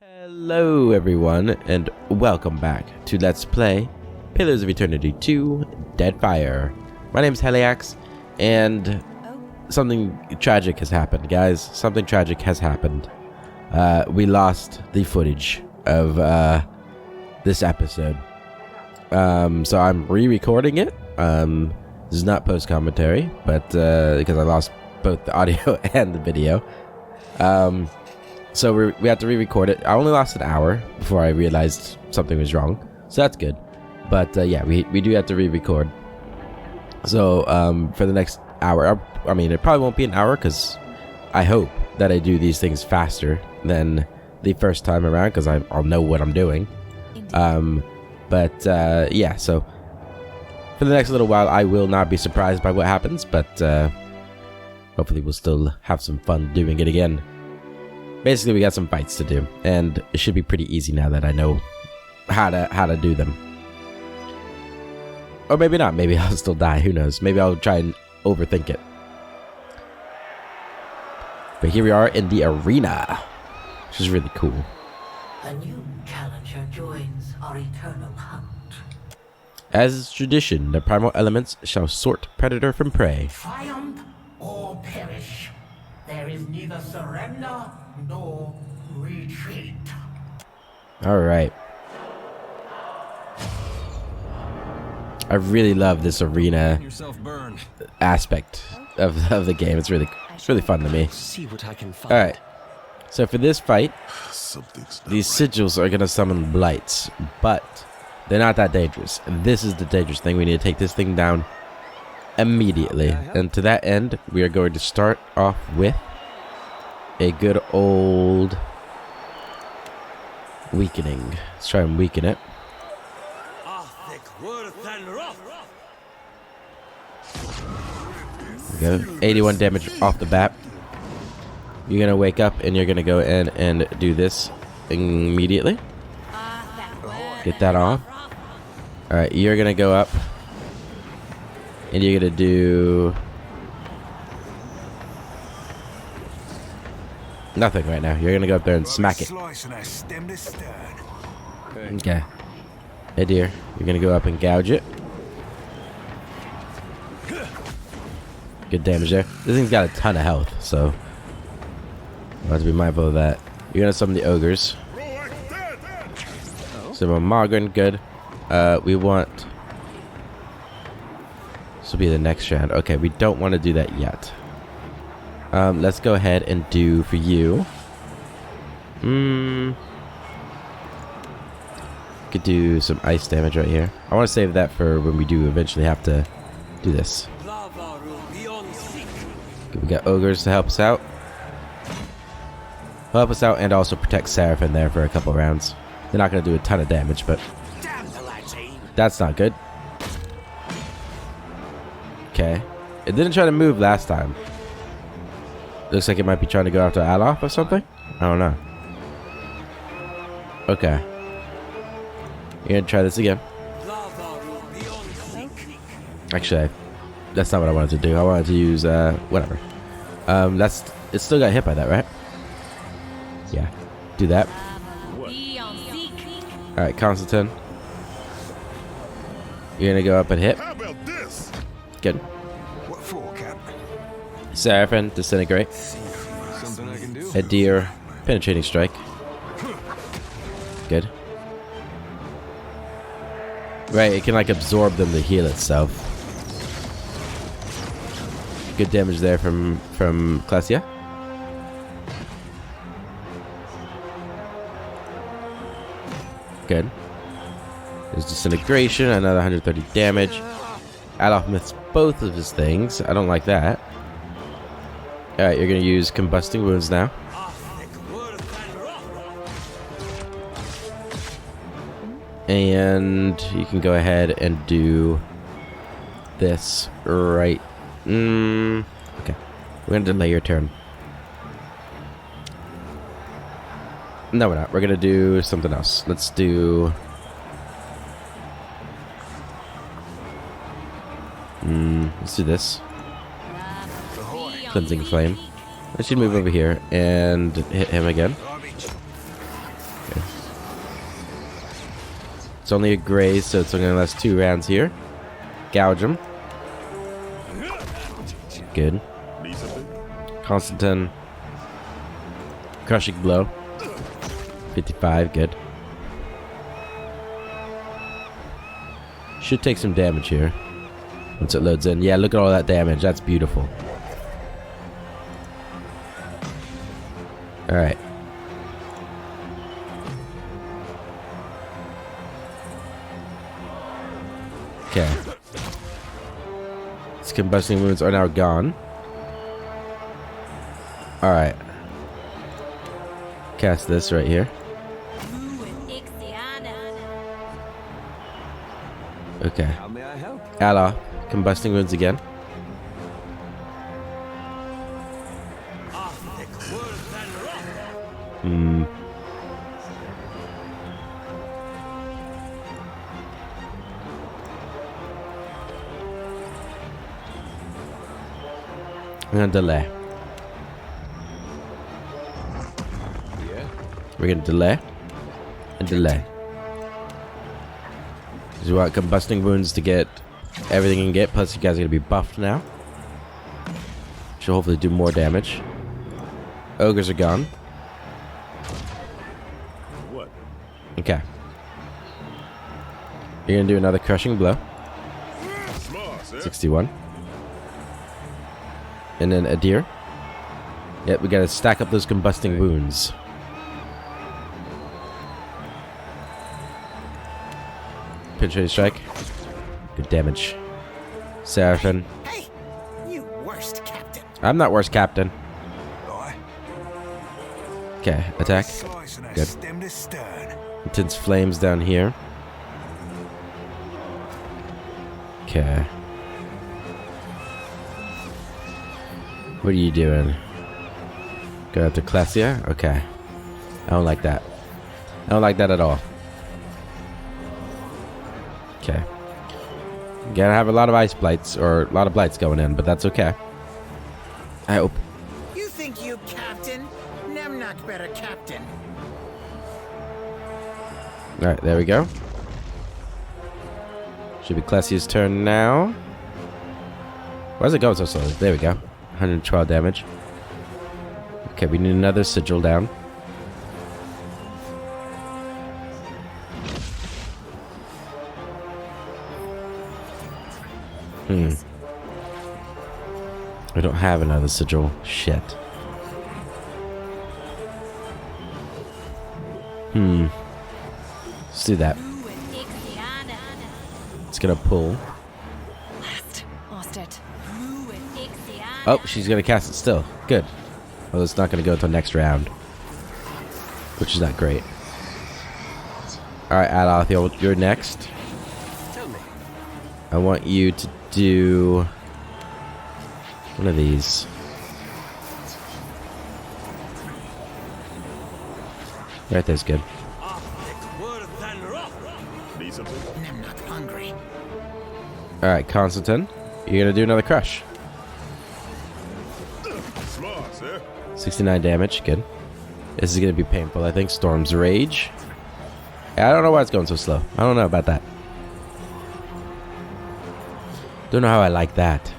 Hello everyone, and welcome back to Let's Play Pillars of Eternity 2 Deadfire. My name is Heliax, and something tragic has happened, guys. Something tragic has happened. We lost the footage of this episode. So I'm re-recording it. This is not post-commentary, but because I lost both the audio and the video. So we had to re-record it. I only lost an hour before I realized something was wrong. So that's good. But yeah, we do have to re-record. So for the next hour, I mean, it probably won't be an hour because I hope that I do these things faster than the first time around because I'll know what I'm doing. But yeah, so for the next little while, I will not be surprised by what happens. But hopefully we'll still have some fun doing it again. Basically, we got some fights to do, and it should be pretty easy now that I know how to do them. Or maybe not. Maybe I'll still die. Who knows? Maybe I'll try and overthink it. But here we are in the arena, which is really cool. A new challenger joins our eternal hunt. As is tradition, the primal elements shall sort predator from prey. Triumph or perish. There is neither surrender nor retreat. All right. I really love this arena aspect of the game. It's really fun to me. See what I can find. All right. So for this fight, these sigils are gonna summon blights, but they're not that dangerous. And this is the dangerous thing. We need to take this thing down immediately. And to that end, we are going to start off with a good old weakening. Let's try and weaken it. There we go. 81 damage off the bat. You're gonna wake up and you're gonna go in and do this immediately. Get that off. Alright, you're gonna go up and you're gonna do nothing right now. You're gonna go up there and smack it. Okay. Hey dear, you're gonna go up and gouge it. Good damage there. This thing's got a ton of health, so I'll have to be mindful of that. You're gonna summon the ogres. Summon Margaret, good. We want this will be the next round. Okay, we don't want to do that yet. Let's go ahead and do for you. Could do some ice damage right here. I want to save that for when we do eventually have to do this. Okay, we got ogres to help us out. Help us out and also protect Seraphim there for a couple rounds. They're not going to do a ton of damage, but that's not good. Okay. It didn't try to move last time. Looks like it might be trying to go after Alof or something. I don't know. Okay. You're gonna try this again. Actually, that's not what I wanted to do. I wanted to use whatever. It still got hit by that, right? Yeah. Do that. All right, Constantine. You're gonna go up and hit. Good. Seraphim, disintegrate. A deer, penetrating strike. Good. Right, it can like absorb them to heal itself. Good damage there from Klesia. Good. There's disintegration, another 130 damage. Alof missed both of his things. I don't like that. Alright, you're going to use Combusting Wounds now. And you can go ahead and do this right. Okay. We're going to delay your turn. No, we're not. We're going to do something else. Let's do... let's do this. Cleansing Flame. I should move over here and hit him again. It's only a graze, so it's only gonna last 2 rounds here. Gouge him. Good. Constantine. Crushing blow. 55, good. Should take some damage here. Once it loads in. Yeah, look at all that damage. That's beautiful. Alright. Okay. These combusting wounds are now gone. Alright. Cast this right here. Okay. How may I help? Allah. Combusting wounds again. Hmm. I'm gonna delay. Yeah. We're gonna delay and delay. Because we want combusting wounds to get everything you can get. Plus, you guys are gonna be buffed now. Should hopefully do more damage. Ogres are gone. What? Okay. You're gonna do another crushing blow. 61. And then a deer. Yep, we gotta stack up those combusting wounds. Penetrating strike. Good damage. Seraphim. Hey, you worst captain. I'm not worst captain. Boy, Okay, attack. slicing her Good. stem to stern. Intense flames down here. Okay. What are you doing? Go after Classia? Okay. I don't like that. I don't like that at all. Okay. Gotta have a lot of ice blights, or a lot of blights going in, but that's okay. I hope. You think you captain? I'm not better captain. Alright, there we go. Should be Classia's turn now. Why is it going so slow? There we go. 112 damage. Okay, we need another sigil down. We don't have another sigil. Shit. Let's do that. It's gonna pull. Lost it. Oh, she's gonna cast it still. Good. Well, it's not gonna go until next round, which is not great. All right, Adolf, you're next. Tell me. I want you to do one of these. Right there's good. Need something? I'm not hungry. All right, Constantine, you're gonna do another crush. Smart, sir. 69 damage. Good. This is gonna be painful. I think Storm's Rage. I don't know why it's going so slow. I don't know about that. Don't know how I like that.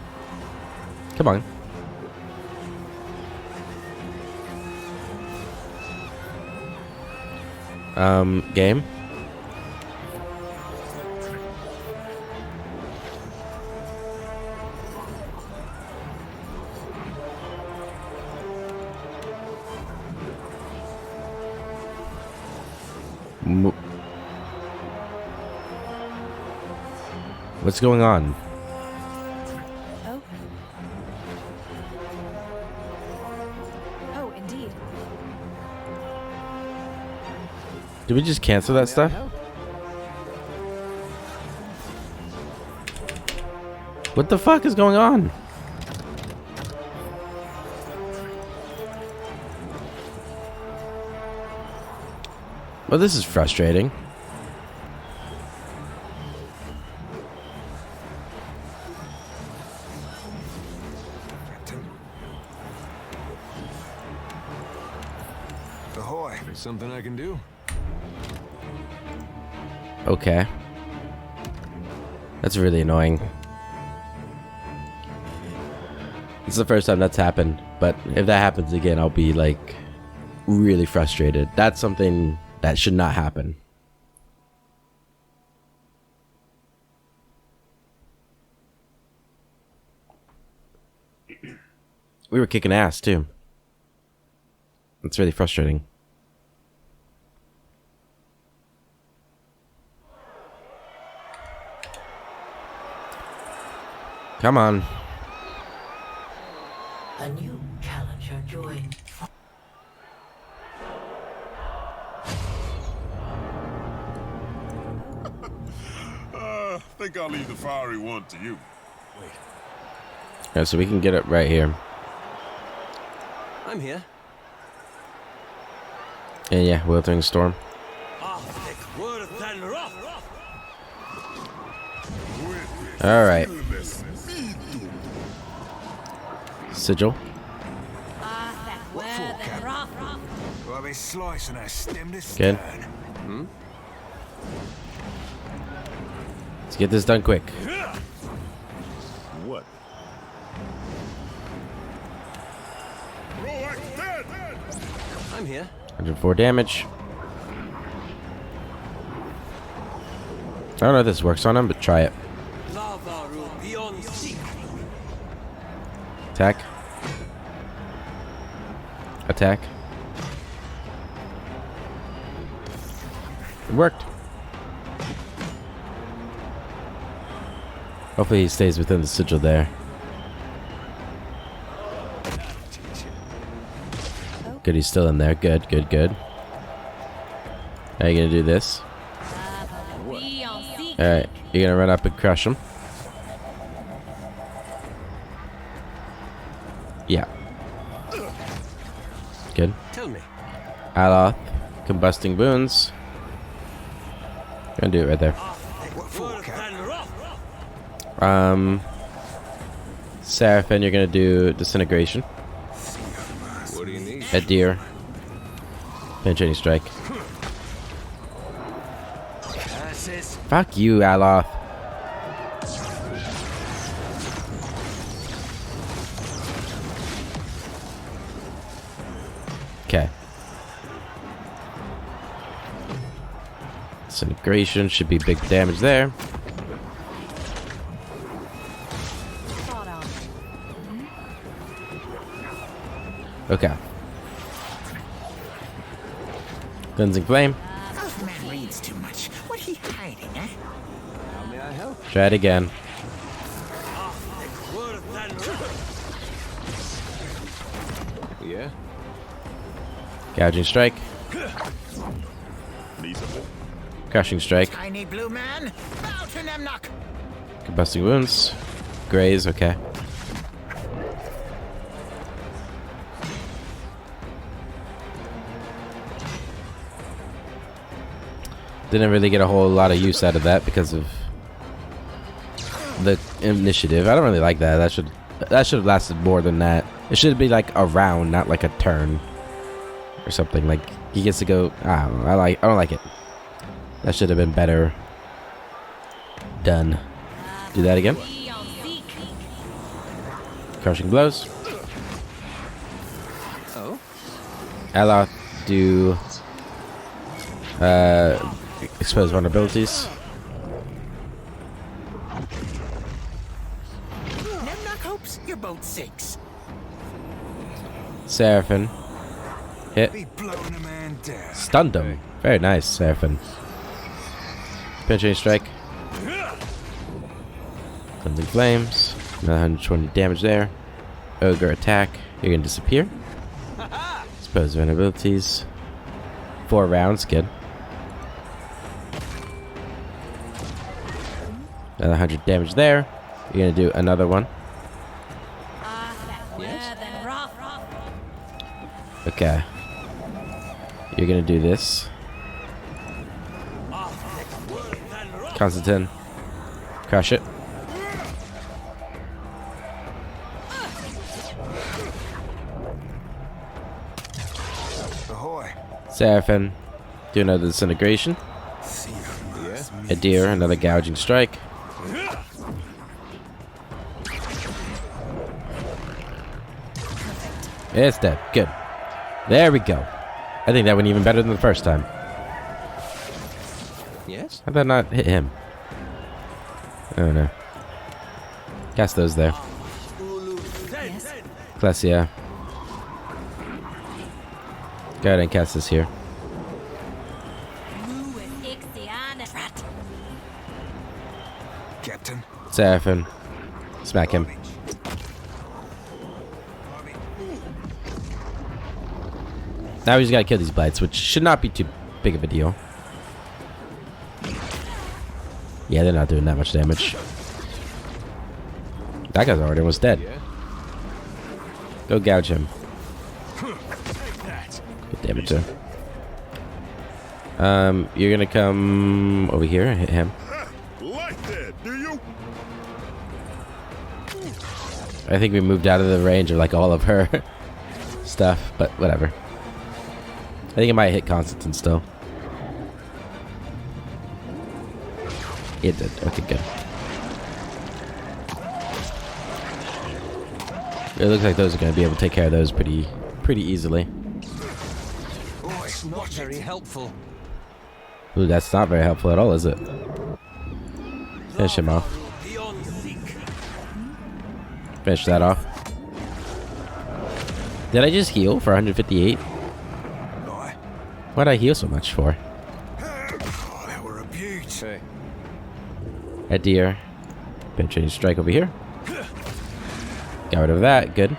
Come on. Game. What's going on? Oh. Oh, indeed. Did we just cancel that stuff? What the fuck is going on? Well, this is frustrating. Captain. Ahoy. There's something I can do. Okay. That's really annoying. It's the first time that's happened, but if that happens again, I'll be like really frustrated. That's something that should not happen. We were kicking ass too. It's really frustrating. Come on. A new challenger joins. Think I'll leave the fiery one to you. Yeah, so we can get it right here. I'm here. And yeah, Withering Storm. Alright. Sigil. Well, they slice and I stem this Good. Let's get this done quick. What? I'm here. 104 damage. I don't know if this works on him, but try it. Attack. Attack. It worked. Hopefully he stays within the sigil there. Good, he's still in there. Good, good, good. How are you gonna do this? Alright, you're gonna run up and crush him. Yeah. Good. Tell me. Aloth, combusting wounds. Gonna do it right there. Seraphim, you're gonna do disintegration. What do you need? Adhere. Penetrating strike. Fuck you, Aloth. Okay. Disintegration should be big damage there. Okay. Cleansing Flame. Elfman reads too much. What he hiding, eh? How may I help? Try it again. Yeah. Gouging Strike. Need something? Crushing Strike. Tiny blue man, bow to Nemnock. Combusting Wounds. Graze, okay. Didn't really get a whole lot of use out of that because of the initiative. I don't really like that. That should have lasted more than that. It should be like a round, not like a turn or something. Like he gets to go. I don't know. I don't like it. That should have been better done. Do that again. Crushing Blows. Oh. Aloth, do expose vulnerabilities. Nemnock hopes your boat sinks. Seraphim. Hit. Be blowing a man down. Stunned him. Very nice, Seraphim. Penetrating Strike. Cleansing Flames. Another 120 damage there. Ogre attack. You're gonna disappear. Expose vulnerabilities. 4 rounds. Good. Another 100 damage there. You're gonna do another one. Okay. You're gonna do this. Constantine. Crush it. Ahoy. Seraphim. Do another disintegration. Yeah. A deer, another gouging strike. It's dead. Good. There we go. I think that went even better than the first time. Yes? How did that not hit him? I don't know. Cast those there. Yes. Clesia. Go ahead and cast this here. Captain. Seraphim. Smack him. Now we just gotta kill these blights, which should not be too big of a deal. Yeah, they're not doing that much damage. That guy's already almost dead. Go gouge him. Good damage there. You're gonna come over here and hit him. Like that, do you? I think we moved out of the range of like all of her stuff, but whatever. I think it might hit Constantine still. It did. Okay, good. It looks like those are going to be able to take care of those pretty easily. Oh, it's not very helpful. Ooh, that's not very helpful at all, is it? Finish him off. Finish that off. Did I just heal for 158? Why'd I heal so much for? Oh, that were a beaut. Hey. A deer. Penetrating strike over here. Got rid of that. Good.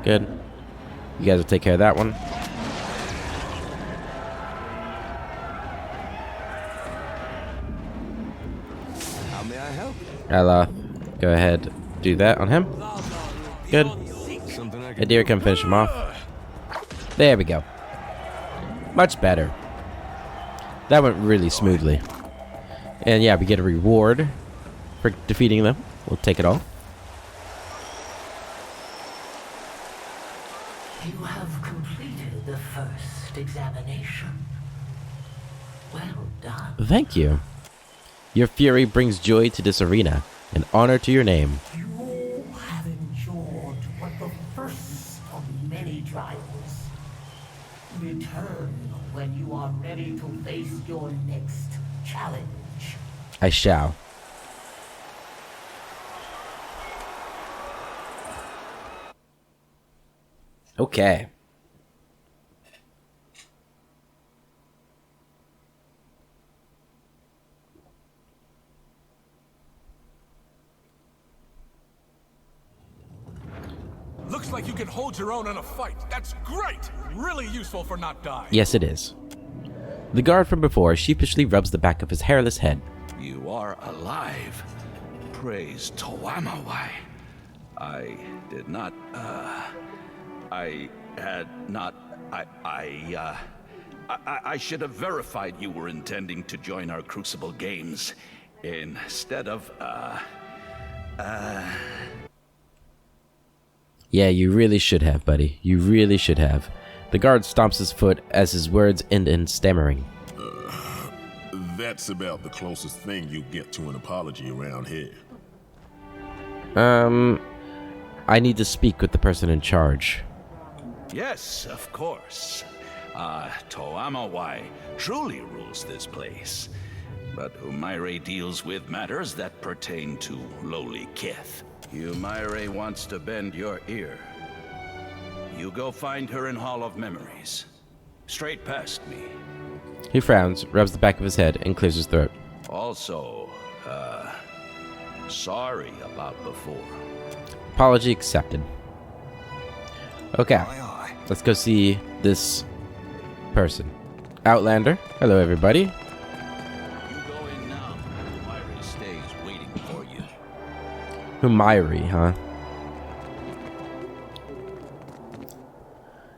Good. You guys will take care of that one. How may I help? I'll go ahead, do that on him. Good. Something I A can deer can finish him off. There we go. Much better. That went really smoothly. And yeah, we get a reward for defeating them. We'll take it all. You have completed the first examination. Well done. Thank you. Your fury brings joy to this arena and honor to your name. You have endured what the first of many trials. Return when you are ready to face your next challenge. I shall. Okay. Looks like you can hold your own in a fight. That's great! Really useful for not dying. Yes, it is. The guard from before sheepishly rubs the back of his hairless head. You are alive. Praise Toamawai. I did not, I had not, I should have verified you were intending to join our Crucible Games instead of, Yeah, you really should have, buddy. You really should have. The guard stomps his foot as his words end in stammering. That's about the closest thing you get to an apology around here. I need to speak with the person in charge. Yes, of course. Toamawai truly rules this place. But Humaire deals with matters that pertain to lowly kith. Humaire wants to bend your ear. You go find her in Hall of Memories. Straight past me. He frowns, rubs the back of his head, and clears his throat. Also, sorry about before. Apology accepted. Okay, Aye, aye. let's go see this person. Outlander. Hello, everybody. You go in now. Humaire stays waiting for you. Humairi, huh?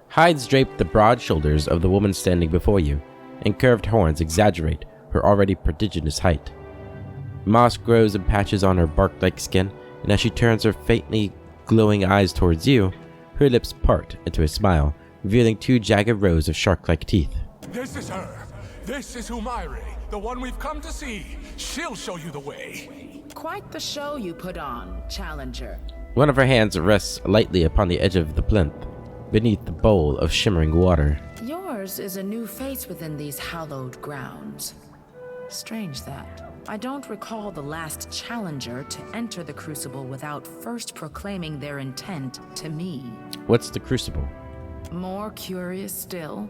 Hides drape the broad shoulders of the woman standing before you, and curved horns exaggerate her already prodigious height. Moss grows in patches on her bark-like skin, and as she turns her faintly glowing eyes towards you, her lips part into a smile, revealing two jagged rows of shark-like teeth. This is her. This is Humaire, the one we've come to see. She'll show you the way. Quite the show you put on, Challenger. One of her hands rests lightly upon the edge of the plinth, beneath the bowl of shimmering water. Yours is a new face within these hallowed grounds. Strange that. I don't recall the last Challenger to enter the Crucible without first proclaiming their intent to me. What's the Crucible? More curious still,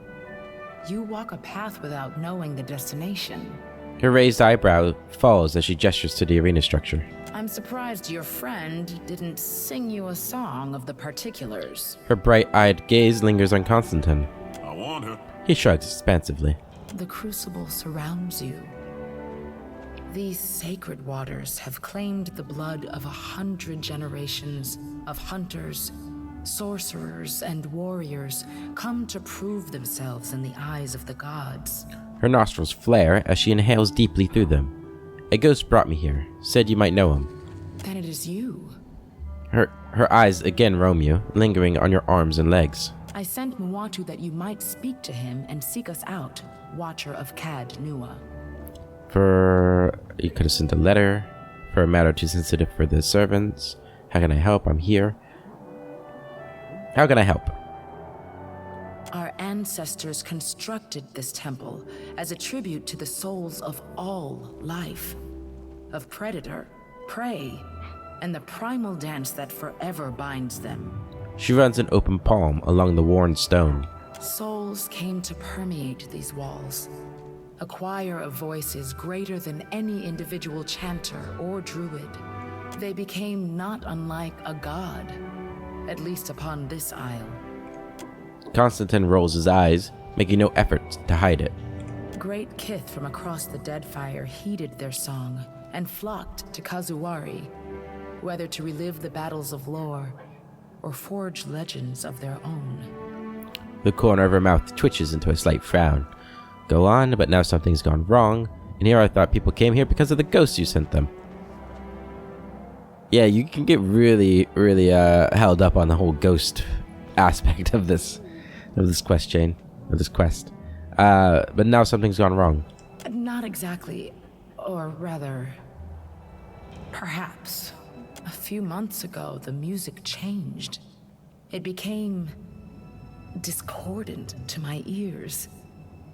you walk a path without knowing the destination. Her raised eyebrow falls as she gestures to the arena structure. I'm surprised your friend didn't sing you a song of the particulars. Her bright-eyed gaze lingers on Constantine. I warned her. He shrugs expansively. The Crucible surrounds you. These sacred waters have claimed the blood of 100 generations of hunters, sorcerers, and warriors come to prove themselves in the eyes of the gods. Her nostrils flare as she inhales deeply through them. A ghost brought me here, said you might know him. Then it is you. Her eyes again roam you, lingering on your arms and legs. I sent Muatu that you might speak to him and seek us out, Watcher of Cad Nua. You could have sent a letter. For a matter too sensitive for the servants. How can I help? I'm here. How can I help? Our ancestors constructed this temple as a tribute to the souls of all life. Of predator, prey, and the primal dance that forever binds them. She runs an open palm along the worn stone. Souls came to permeate these walls. A choir of voices greater than any individual chanter or druid. They became not unlike a god, at least upon this isle. Constantine rolls his eyes, making no effort to hide it. Great kith from across the Deadfire heeded their song and flocked to Kazuwari, whether to relive the battles of lore or forge legends of their own. The corner of her mouth twitches into a slight frown. Go on, but now something's gone wrong, and here I thought people came here because of the ghosts you sent them. Yeah, you can get really held up on the whole ghost aspect of this quest chain, of this quest. But now something's gone wrong. Not exactly, or rather, perhaps. A few months ago, the music changed. It became discordant to my ears,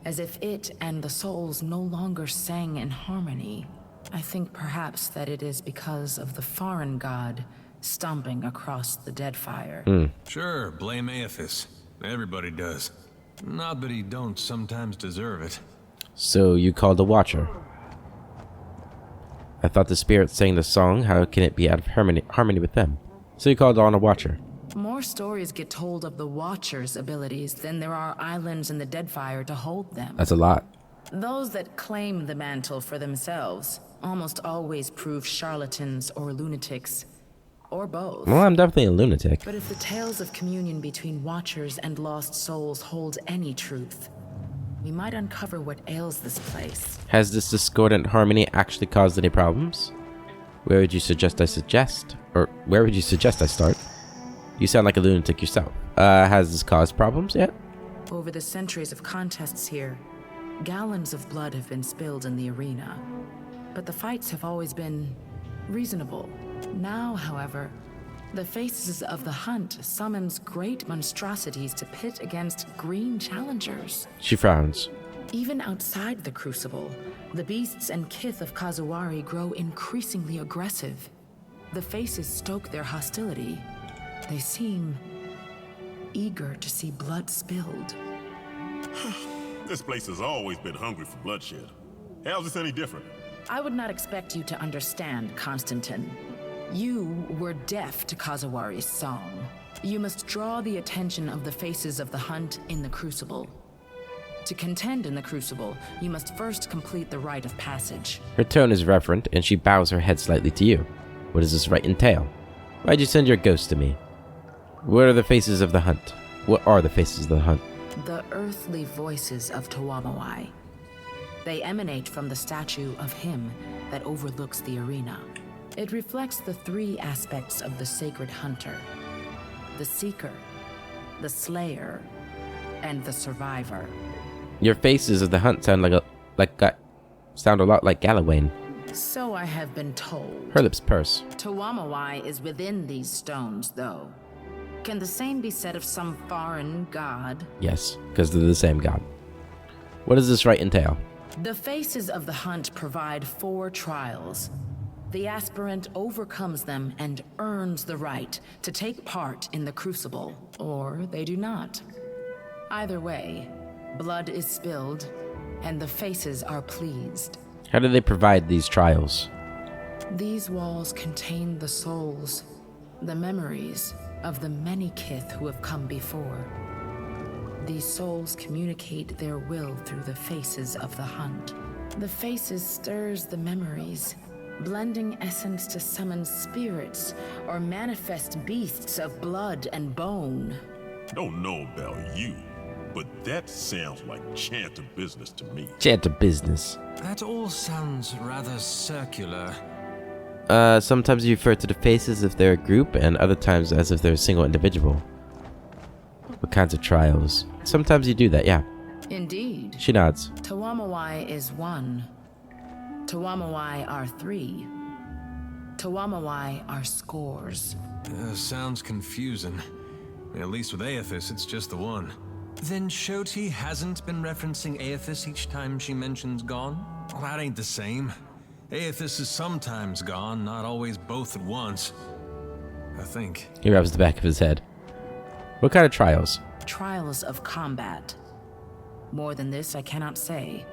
as if it and the souls no longer sang in harmony. I think perhaps that it is because of the foreign god stomping across the Deadfire. Sure, blame Aethys. Everybody does. Not that he don't sometimes deserve it. So you called the Watcher. I thought the spirits sang the song. How can it be out of harmony with them? So you called on a Watcher. More stories get told of the Watcher's abilities than there are islands in the Deadfire to hold them. That's a lot. Those that claim the mantle for themselves almost always prove charlatans or lunatics, or both. Well, I'm definitely a lunatic. But if the tales of communion between Watchers and lost souls hold any truth, we might uncover what ails this place. Has this discordant harmony actually caused any problems? Where would you suggest I start? You sound like a lunatic yourself. Has this caused problems yet? Over the centuries of contests here, gallons of blood have been spilled in the arena. But the fights have always been reasonable. Now, however, the faces of the hunt summons great monstrosities to pit against green challengers. She frowns. Even outside the Crucible, the beasts and kith of Kazuwari grow increasingly aggressive. The faces stoke their hostility. They seem eager to see blood spilled. This place has always been hungry for bloodshed. How's this any different? I would not expect you to understand, Constantine. You were deaf to Kazuwari's song. You must draw the attention of the faces of the hunt in the Crucible. To contend in the Crucible, you must first complete the rite of passage. Her tone is reverent, and she bows her head slightly to you. What does this rite entail? Why'd you send your ghost to me? What are the faces of the hunt? What are the faces of the hunt? The earthly voices of Tawamawai. They emanate from the statue of him that overlooks the arena. It reflects the three aspects of the sacred hunter: the seeker, the slayer, and the survivor. Your faces of the hunt sound sound a lot like Galawain. So I have been told. Her lips purse. Tawamawai is within these stones, though. Can the same be said of some foreign god? Yes, because they're the same god. What does this rite entail? The faces of the hunt provide 4 trials. The aspirant overcomes them and earns the right to take part in the crucible, or they do not. Either way, blood is spilled, and the faces are pleased. How do they provide these trials? These walls contain the souls, the memories of the many kith who have come before. These souls communicate their will through the faces of the hunt. The faces stirs the memories, blending essence to summon spirits or manifest beasts of blood and bone. Don't know about you, but that sounds like chanter business to me. Chanter business. That all sounds rather circular. Sometimes you refer to the faces if they're a group, and other times as if they're a single individual. What kinds of trials? Sometimes you do that, yeah. Indeed. She nods. Tawamawai is 1. Tawamawai are 3. Tawamawai are scores. Sounds confusing. At least with Aethys, it's just the one. Then Shoti hasn't been referencing Aethys each time she mentions gone? Well, that ain't the same. Aethys is sometimes gone, not always both at once. I think. He rubs the back of his head. What kind of trials? Trials of combat. More than this, I cannot say.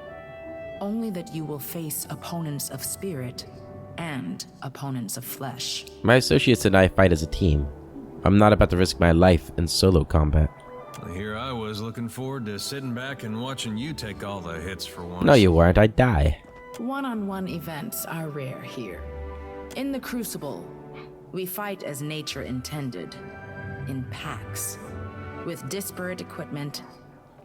Only that you will face opponents of spirit and opponents of flesh. My associates and I fight as a team. I'm not about to risk my life in solo combat. Here I was looking forward to sitting back and watching you take all the hits for once. No, you weren't. I'd die. One-on-one events are rare here. In the Crucible, we fight as nature intended, in packs, with disparate equipment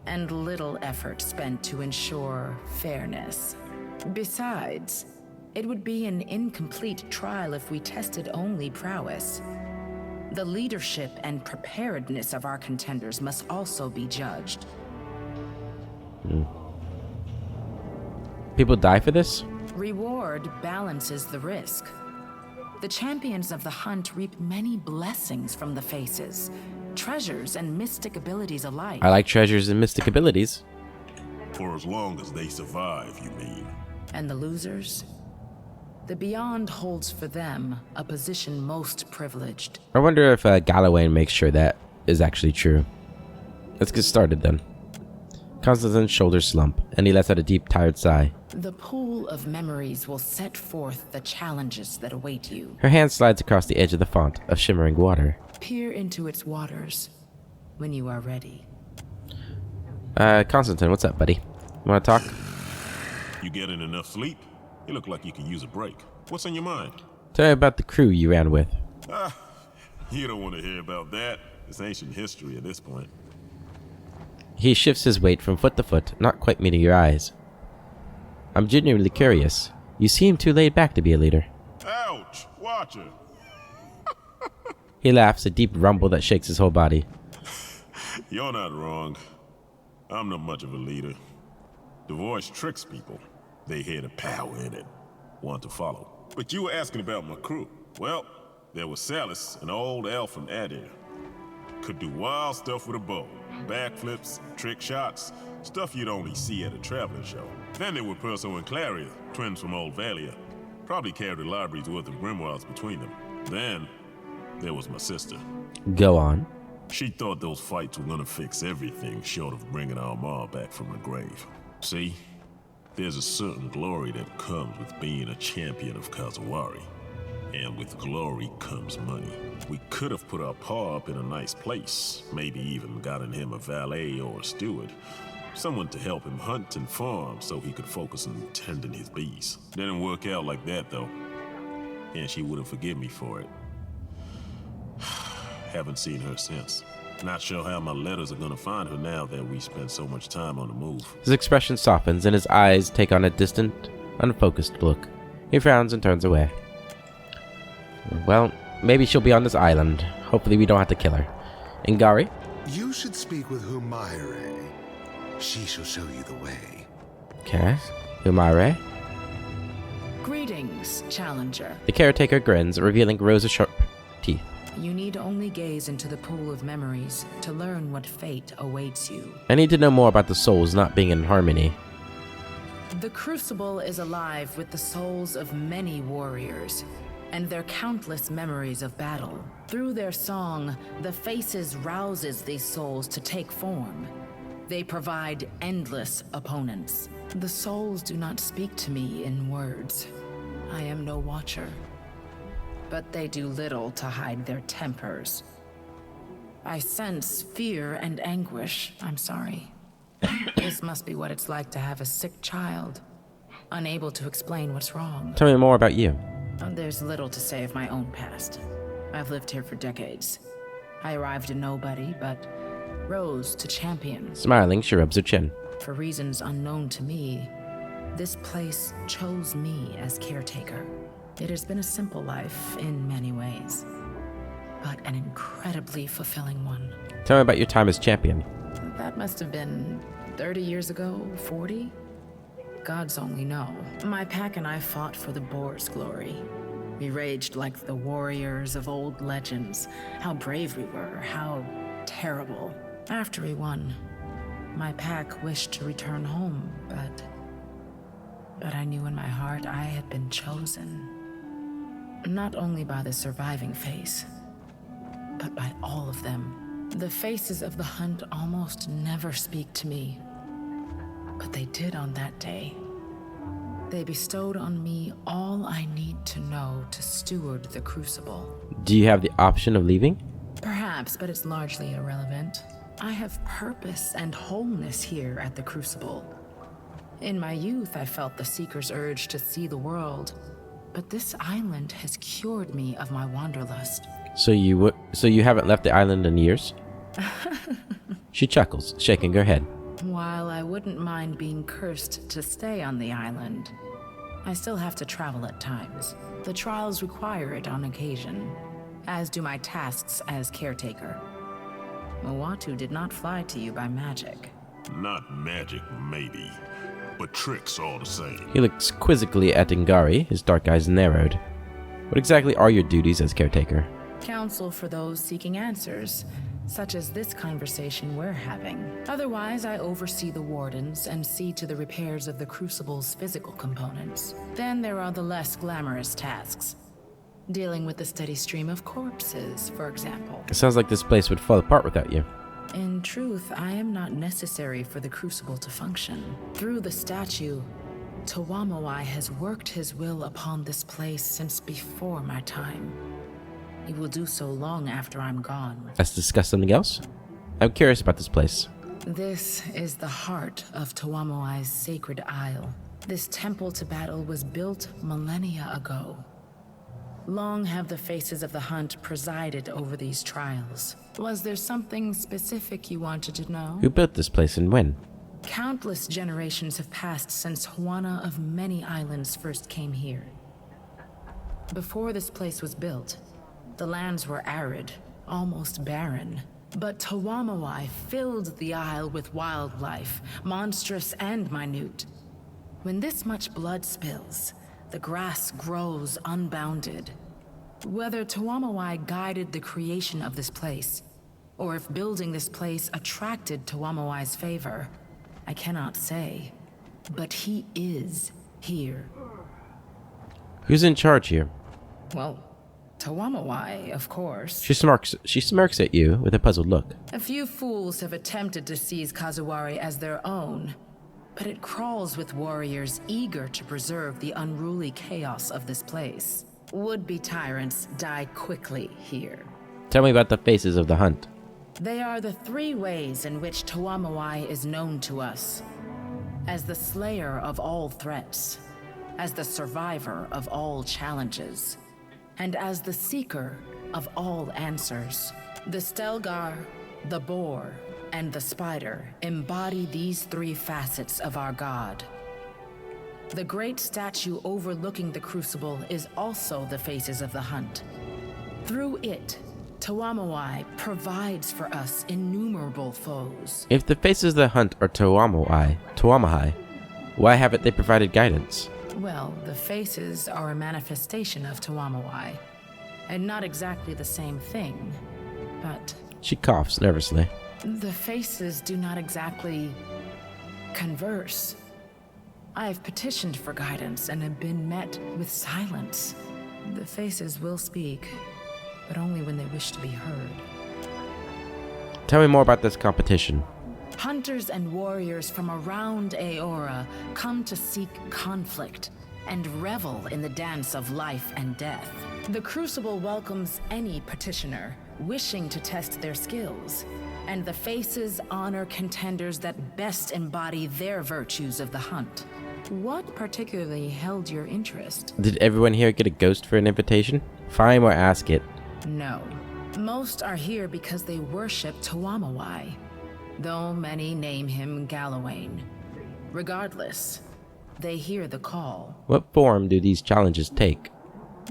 and little effort spent to ensure fairness. Besides, it would be an incomplete trial if we tested only prowess. The leadership and preparedness of our contenders must also be judged. People die for this? Reward balances the risk. The champions of the hunt reap many blessings from the faces, treasures and mystic abilities alike. I like treasures and mystic abilities. For as long as they survive, you mean? And the losers? The Beyond holds for them a position most privileged. I wonder if Galawain makes sure that is actually true. Let's get started then. Constantine's shoulders slump, and he lets out a deep, tired sigh. The pool of memories will set forth the challenges that await you. Her hand slides across the edge of the font of shimmering water. Peer into its waters when you are ready. Constantine, what's up, buddy? You wanna talk? You getting enough sleep? You look like you could use a break. What's on your mind? Tell me about the crew you ran with. You don't want to hear about that. It's ancient history at this point. He shifts his weight from foot to foot, not quite meeting your eyes. I'm genuinely curious. You seem too laid back to be a leader. Ouch! Watch her. He laughs, a deep rumble that shakes his whole body. You're not wrong. I'm not much of a leader. The voice tricks people. They hear the power in it, want to follow. But you were asking about my crew. Well, there was Salis, an old elf from Adir. Could do wild stuff with a bow. Backflips, trick shots, stuff you'd only see at a traveling show. Then there were Perso and Claria, twins from Old Valia. Probably carried a library's worth of grimoires between them. Then, there was my sister. Go on. She thought those fights were gonna fix everything short of bringing our ma back from the grave. See? There's a certain glory that comes with being a champion of Kazawari. And with glory comes money. We could have put our pa up in a nice place, maybe even gotten him a valet or a steward. Someone to help him hunt and farm so he could focus on tending his bees. Didn't work out like that though. And she wouldn't forgive me for it. Haven't seen her since. Not sure how my letters are gonna find her now that we spend so much time on the move. His expression softens and his eyes take on a distant, unfocused look. He frowns and turns away. Well, maybe she'll be on this island. Hopefully we don't have to kill her. Ingari? You should speak with Humaire. She shall show you the way. Okay. Umare. Greetings, Challenger. The caretaker grins, revealing rows of sharp teeth. You need only gaze into the pool of memories to learn what fate awaits you. I need to know more about the souls not being in harmony. The Crucible is alive with the souls of many warriors and their countless memories of battle. Through their song, the Faces rouses these souls to take form. They provide endless opponents. The souls do not speak to me in words. I am no watcher. But they do little to hide their tempers. I sense fear and anguish. I'm sorry. This must be what it's like to have a sick child, unable to explain what's wrong. Tell me more about you. There's little to say of my own past. I've lived here for decades. I arrived a nobody, but rose to champion. Smiling, she rubs her chin. For reasons unknown to me, this place chose me as caretaker. It has been a simple life in many ways, but an incredibly fulfilling one. Tell me about your time as champion. That must have been 30 years ago, 40? Gods only know. My pack and I fought for the boar's glory. We raged like the warriors of old legends. How brave we were, how terrible. After we won, my pack wished to return home, but I knew in my heart I had been chosen. Not only by the surviving face, but by all of them. The Faces of the Hunt almost never speak to me, but they did on that day. They bestowed on me all I need to know to steward the Crucible. Do you have the option of leaving? Perhaps, but it's largely irrelevant. I have purpose and wholeness here at the Crucible. In my youth, I felt the Seeker's urge to see the world, but this island has cured me of my wanderlust. So you haven't left the island in years? She chuckles, shaking her head. While I wouldn't mind being cursed to stay on the island, I still have to travel at times. The trials require it on occasion, as do my tasks as caretaker. Mawatu did not fly to you by magic. Not magic, maybe, but tricks all the same. He looks quizzically at Ngari, his dark eyes narrowed. What exactly are your duties as caretaker? Counsel for those seeking answers, such as this conversation we're having. Otherwise, I oversee the wardens and see to the repairs of the Crucible's physical components. Then there are the less glamorous tasks. Dealing with the steady stream of corpses, for example. It sounds like this place would fall apart without you. In truth, I am not necessary for the Crucible to function. Through the statue, Tawamawai has worked his will upon this place since before my time. He will do so long after I'm gone. Let's discuss something else. I'm curious about this place. This is the heart of Tawamawai's sacred isle. This temple to battle was built millennia ago. Long have the Faces of the Hunt presided over these trials. Was there something specific you wanted to know? Who built this place and when? Countless generations have passed since Juana of many islands first came here. Before this place was built, the lands were arid, almost barren. But Tawamawai filled the isle with wildlife, monstrous and minute. When this much blood spills, the grass grows unbounded. Whether Tawamawai guided the creation of this place, or if building this place attracted Tawamawai's favor, I cannot say. But he is here. Who's in charge here? Well, Tawamawai, of course. She smirks at you with a puzzled look. A few fools have attempted to seize Kazuwari as their own, but it crawls with warriors eager to preserve the unruly chaos of this place. Would-be tyrants die quickly here. Tell me about the Faces of the Hunt. They are the three ways in which Tawamawai is known to us. As the slayer of all threats, as the survivor of all challenges, and as the seeker of all answers. The Stelgar, the Boar, and the Spider embody these three facets of our god. The great statue overlooking the Crucible is also the Faces of the Hunt. Through it, Tuamawai provides for us innumerable foes. If the faces of the hunt are Tuamahai, why haven't they provided guidance? Well, the faces are a manifestation of Tuamawai, and not exactly the same thing, but... She coughs nervously. The faces do not exactly converse. I have petitioned for guidance and have been met with silence. The faces will speak, but only when they wish to be heard. Tell me more about this competition. Hunters and warriors from around Aora come to seek conflict and revel in the dance of life and death. The Crucible welcomes any petitioner wishing to test their skills, and the Faces honor contenders that best embody their virtues of the hunt. What particularly held your interest? Did everyone here get a ghost for an invitation? Find or ask it. No. Most are here because they worship Tuamawai, though many name him Galawain. Regardless, they hear the call. What form do these challenges take?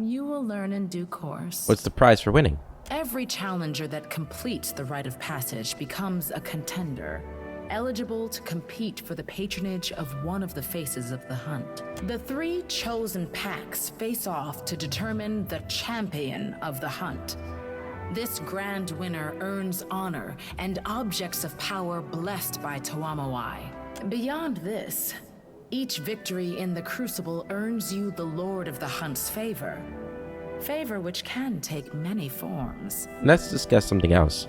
You will learn in due course. What's the prize for winning? Every challenger that completes the rite of passage becomes a contender, eligible to compete for the patronage of one of the faces of the hunt. The 3 chosen packs face off to determine the champion of the hunt. This grand winner earns honor and objects of power blessed by Tuamawai. Beyond this, each victory in the Crucible earns you the Lord of the Hunt's favor. Favor which can take many forms. Let's discuss something else.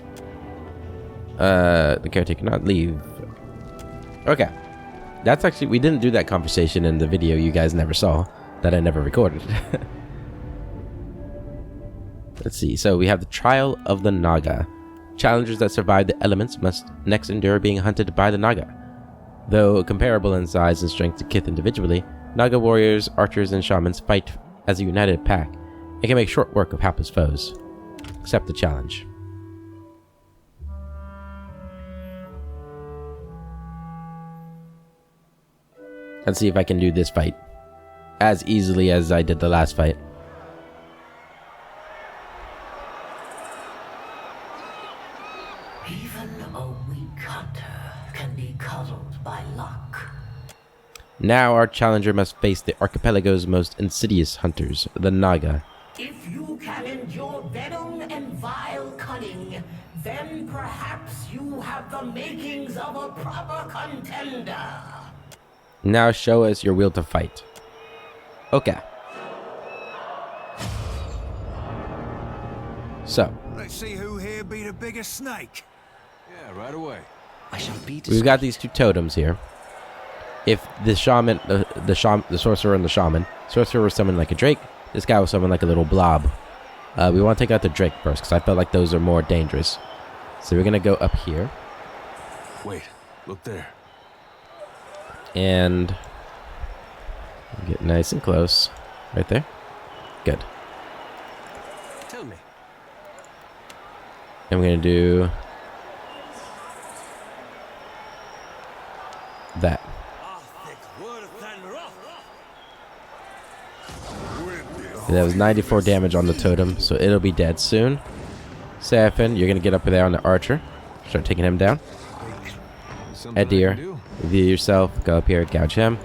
The caretaker cannot leave. Okay. That's actually, we didn't do that conversation in the video you guys never saw, that I never recorded. Let's see. So we have the Trial of the Naga. Challengers that survive the elements must next endure being hunted by the Naga. Though comparable in size and strength to Kith individually, Naga warriors, archers, and shamans fight as a united pack and can make short work of hapless foes. Accept the challenge. Let's see if I can do this fight as easily as I did the last fight. Even a weak hunter can be cuddled by luck. Now our challenger must face the archipelago's most insidious hunters, the Naga. If you can endure venom and vile cunning, then perhaps you have the makings of a proper contender. Now show us your will to fight. Okay. So, Let's see who here be the biggest snake. Yeah, right away. I shall beat. we've got these 2 totems here. If the shaman, the sorcerer and the shaman, sorcerer was summoned like a drake, this guy was summoned like a little blob. We want to take out the drake first, because I felt like those are more dangerous. So we're going to go up here. Wait, look there. And get nice and close. Right there. Good. Tell me. I'm going to do that. That was 94 damage on the totem, so it'll be dead soon. Seraphim, you're going to get up there on the archer. Start taking him down. Edir, review yourself. Go up here, gouge him.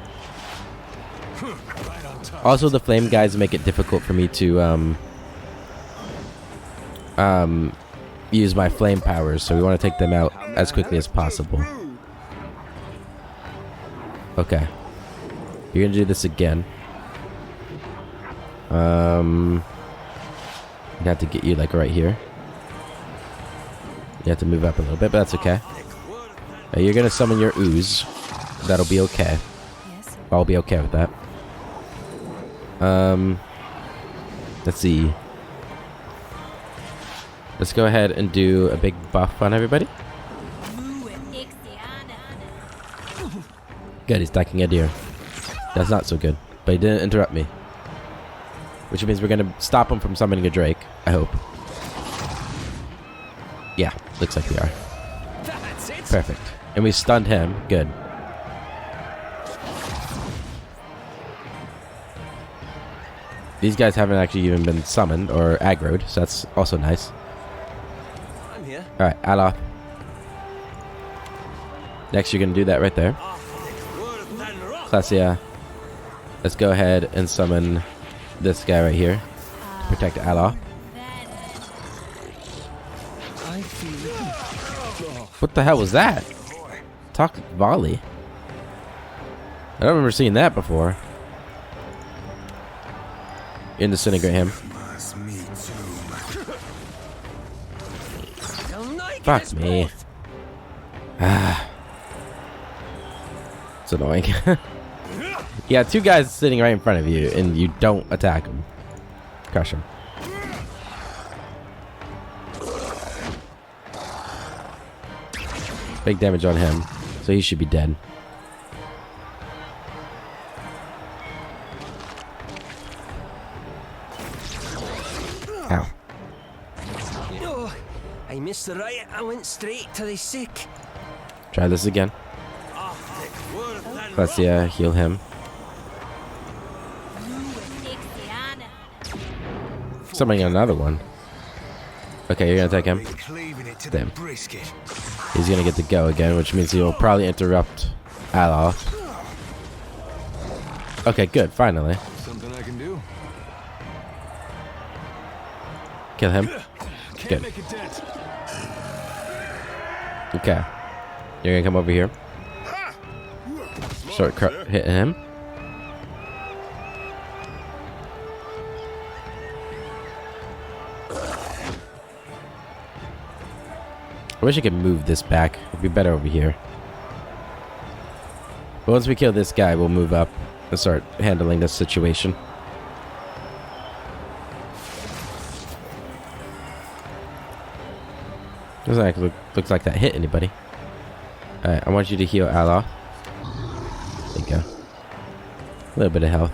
Also, the flame guys make it difficult for me to use my flame powers, so we want to take them out as quickly as possible. Okay. You're going to do this again. I have to get you like right here. You have to move up a little bit, but that's okay. You're gonna summon your ooze. That'll be okay. I'll be okay with that. Let's see. Let's go ahead and do a big buff on everybody. Good, he's attacking a deer. That's not so good, but he didn't interrupt me. Which means we're going to stop him from summoning a drake, I hope. Yeah, looks like we are. Perfect. And we stunned him. Good. These guys haven't actually even been summoned or aggroed, so that's also nice. Alright, Allah. Next, you're gonna do that right there. Clasia. Let's go ahead and summon this guy right here. Protect Allah. What the hell was that? Toxic volley. I don't remember seeing that before. Disintegrate him. Fuck me. Ah. It's annoying. Yeah, two guys sitting right in front of you and you don't attack them. Crush him. Big damage on him, so he should be dead. Ow. Oh, I missed the right. I went straight to the sick. Try this again. Let's heal him. Summoning another one. Okay, you're gonna take him. Damn. He's gonna get to go again, which means he'll probably interrupt Allah. Okay, good. Finally. Something I can do. Kill him. Good. Okay. You're gonna come over here. Start hitting him. I wish I could move this back. It'd be better over here. But once we kill this guy, we'll move up and start handling this situation. Doesn't actually looks like that hit anybody. Alright, I want you to heal Allah. There you go. A little bit of health.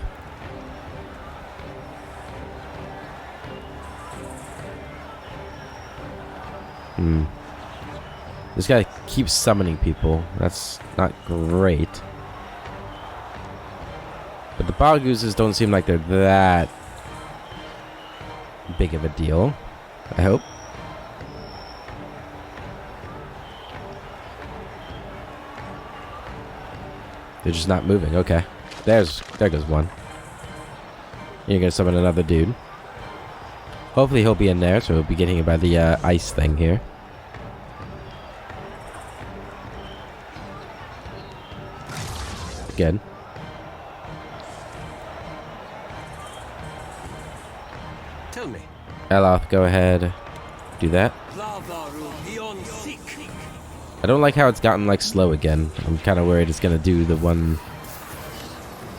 This guy keeps summoning people. That's not great. But the Balgooses don't seem like they're that big of a deal. I hope. They're just not moving. Okay. There goes one. You're gonna summon another dude. Hopefully he'll be in there, so he'll be getting hit by the ice thing here. Good. Tell me. Eloth, go ahead. Do that. I don't like how it's gotten like slow again. I'm kind of worried it's gonna do the one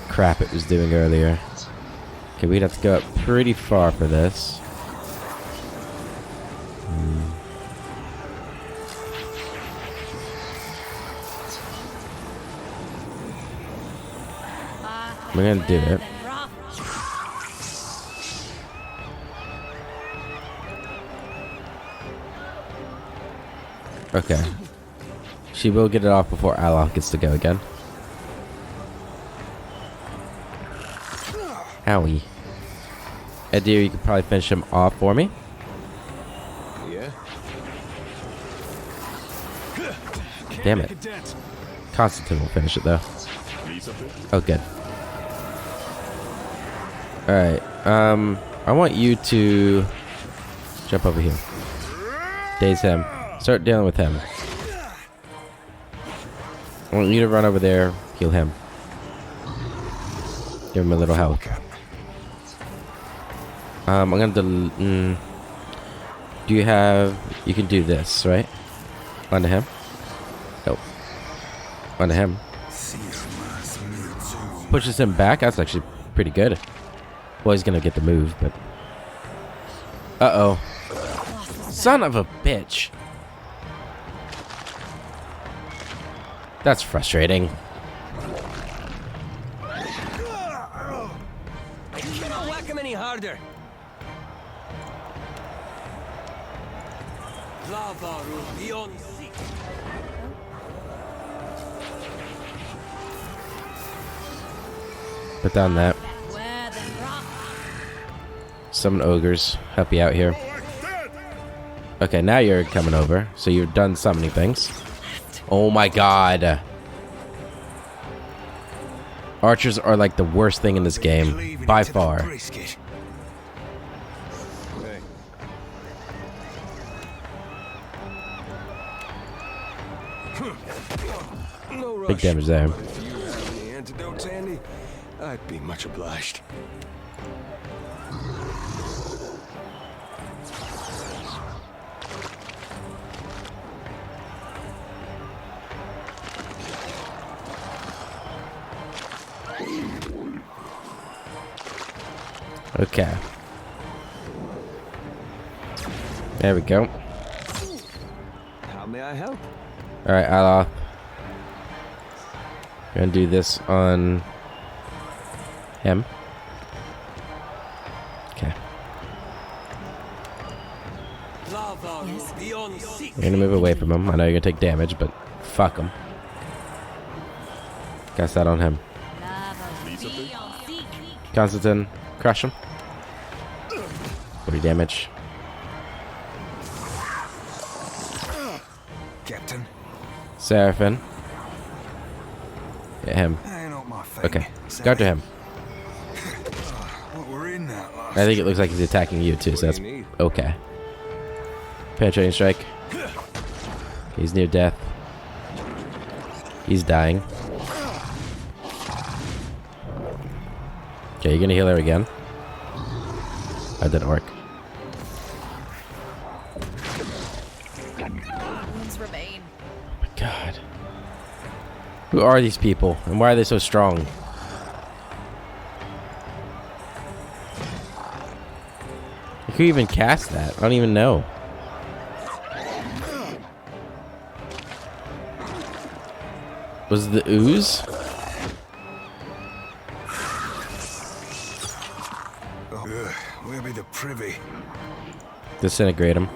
crap it was doing earlier. Okay, we'd have to go up pretty far for this. We're gonna do it. Okay. She will get it off before Allah gets to go again. Owie. Adir, you could probably finish him off for me. Yeah. Damn it. Constantine will finish it though. Oh, good. Alright, I want you to jump over here. Daze him. Start dealing with him. I want you to run over there, heal him. Give him a little health. I'm gonna do you have... You can do this, right? Onto him? Nope. Onto him. Pushes him back. That's actually pretty good. Well, he's gonna get the move, but... Uh-oh. Son of a bitch. That's frustrating. I cannot whack him any harder. Put down that. Summon ogres. Help you out here. Okay, now you're coming over. So you've done so many things. Oh my god. Archers are like the worst thing in this game. By far. Big damage there. If you have any antidotes handy, I'd be much obliged. Okay. There we go. How may I help? Alright, Aloth. Gonna do this on him. Okay. We're gonna move away from him. I know you're gonna take damage, but fuck him. Cast that on him. Constantine, crush him. 40 damage. Captain. Seraphim. Hit him. Okay, go to him. I think it looks like he's attacking you too, so that's okay. Penetrating strike. He's near death. He's dying. Okay, you're gonna heal her again. That didn't work. Wounds remain. Oh my god. Who are these people? And why are they so strong? Who even cast that? I don't even know. Was it the ooze? Where be the privy? Disintegrate him.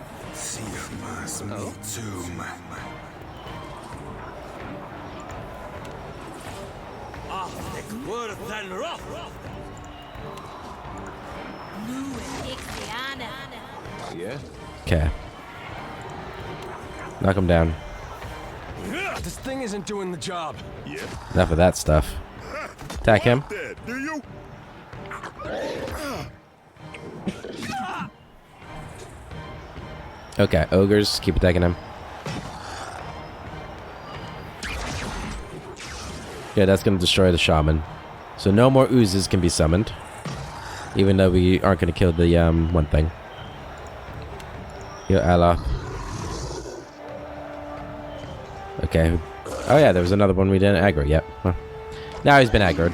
Yeah? Okay. Knock him down. This thing isn't doing the job. Enough of that stuff. Attack him. Do you? Okay, ogres, keep attacking him. Yeah, that's gonna destroy the shaman. So no more oozes can be summoned. Even though we aren't gonna kill the one thing. Yo, Allah. Okay. Oh yeah, there was another one we didn't aggro yet. Huh. Now he's been aggroed.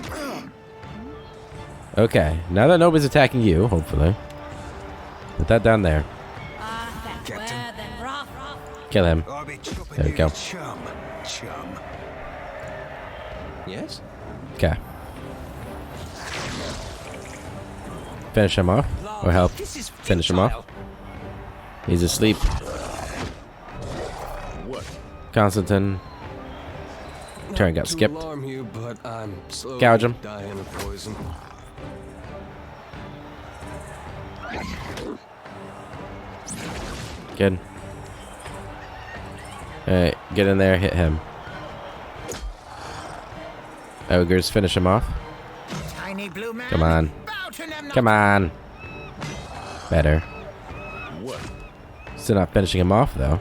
Okay, now that nobody's attacking you, hopefully. Put that down there. Kill him. There we go. Yes? Okay. Finish him off. Or help finish him off. He's asleep. Constantine. Turn got skipped. Gouge him. Good. Alright, get in there, hit him. Ogres, finish him off. Tiny blue man. Come on. Come on. Better. Still not finishing him off, though.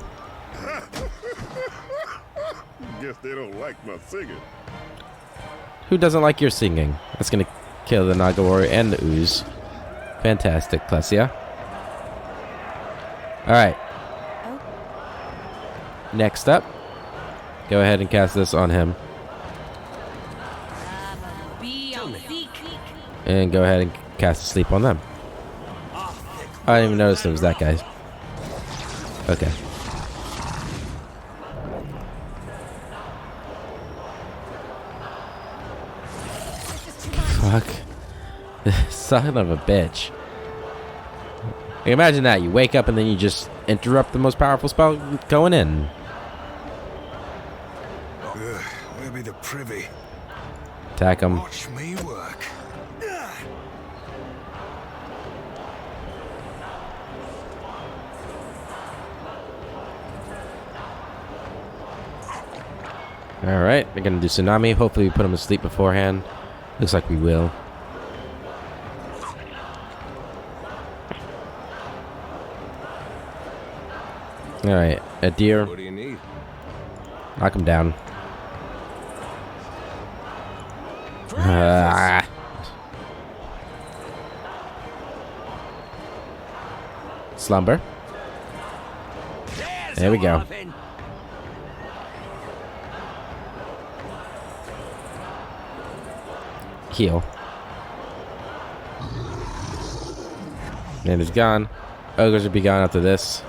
Guess they don't like my singing. Who doesn't like your singing? That's gonna kill the Naga Warrior and the Ooze. Fantastic, Plessia. Alright. Next up, go ahead and cast this on him. And go ahead and cast Sleep on them. I didn't even notice it was that guy. Okay. Fuck. Son of a bitch. Imagine that. You wake up and then you just interrupt the most powerful spell going in. Where be the privy? Attack him. Watch me work. Alright, we're gonna do Tsunami. Hopefully we put him to sleep beforehand. Looks like we will. Alright, a deer. What do you need? Knock him down. Slumber. There we go. Heal. And it's gone. Ogres will be gone after this.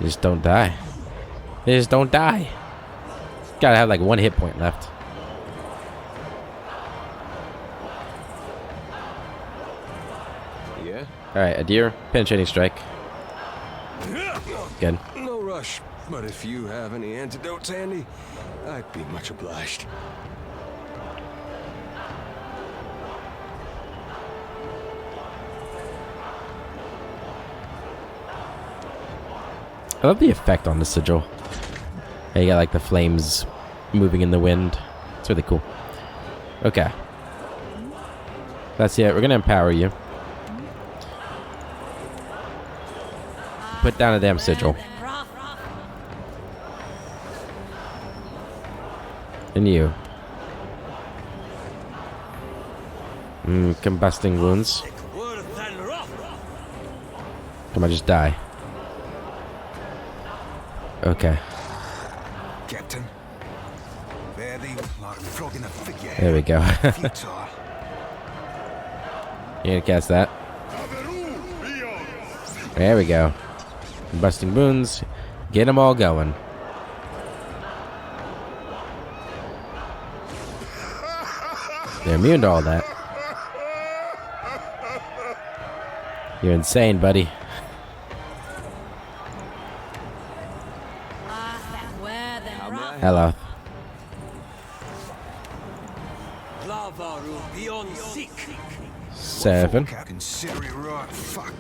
They just don't die. They just don't die. Gotta have like 1 hit point left. Yeah? Alright, a deer. Penetrating strike. Good. No rush, but if you have any antidotes handy, I'd be much obliged. I love the effect on the sigil. Yeah, you got like the flames moving in the wind. It's really cool. Okay. That's it. We're gonna empower you. Put down a damn sigil. And you. Combusting wounds. Come on, just die. Okay. Captain. There we go. You're gonna cast that. There we go. Combusting wounds. Get them all going. They're immune to all that. You're insane, buddy. Hello. 7.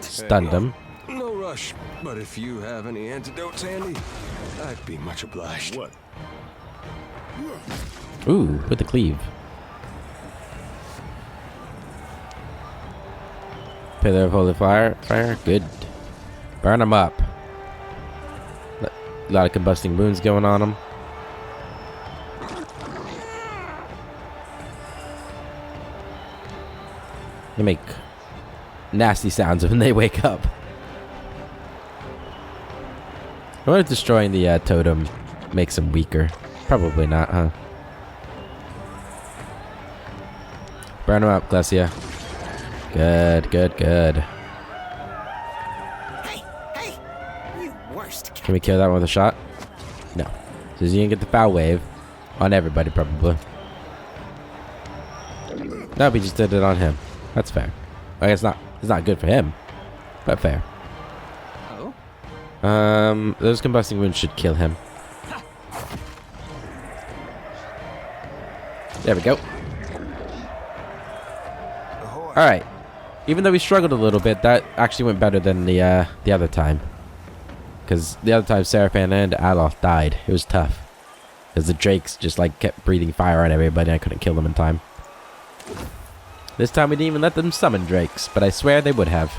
Stunned him. No rush, but if you have any antidotes handy, I'd be much obliged. What? Ooh, with the cleave. Pillar of holy fire. Good. Burn them up. A lot of combusting wounds going on them. They make nasty sounds when they wake up. I wonder if destroying the totem makes them weaker. Probably not, huh? Burn them up, Glacia. Good, good, good. Hey, you worst. Can we kill that one with a shot? No. So you can get the foul wave on everybody, probably. No, we just did it on him. That's fair. I guess it's not good for him, but fair. Oh? Those combusting wounds should kill him. There we go. Alright. Even though we struggled a little bit, that actually went better than the other time. Because the other time, Seraphan and Aloth died. It was tough. Because the Drakes just like kept breathing fire on everybody and I couldn't kill them in time. This time we didn't even let them summon Drakes, but I swear they would have.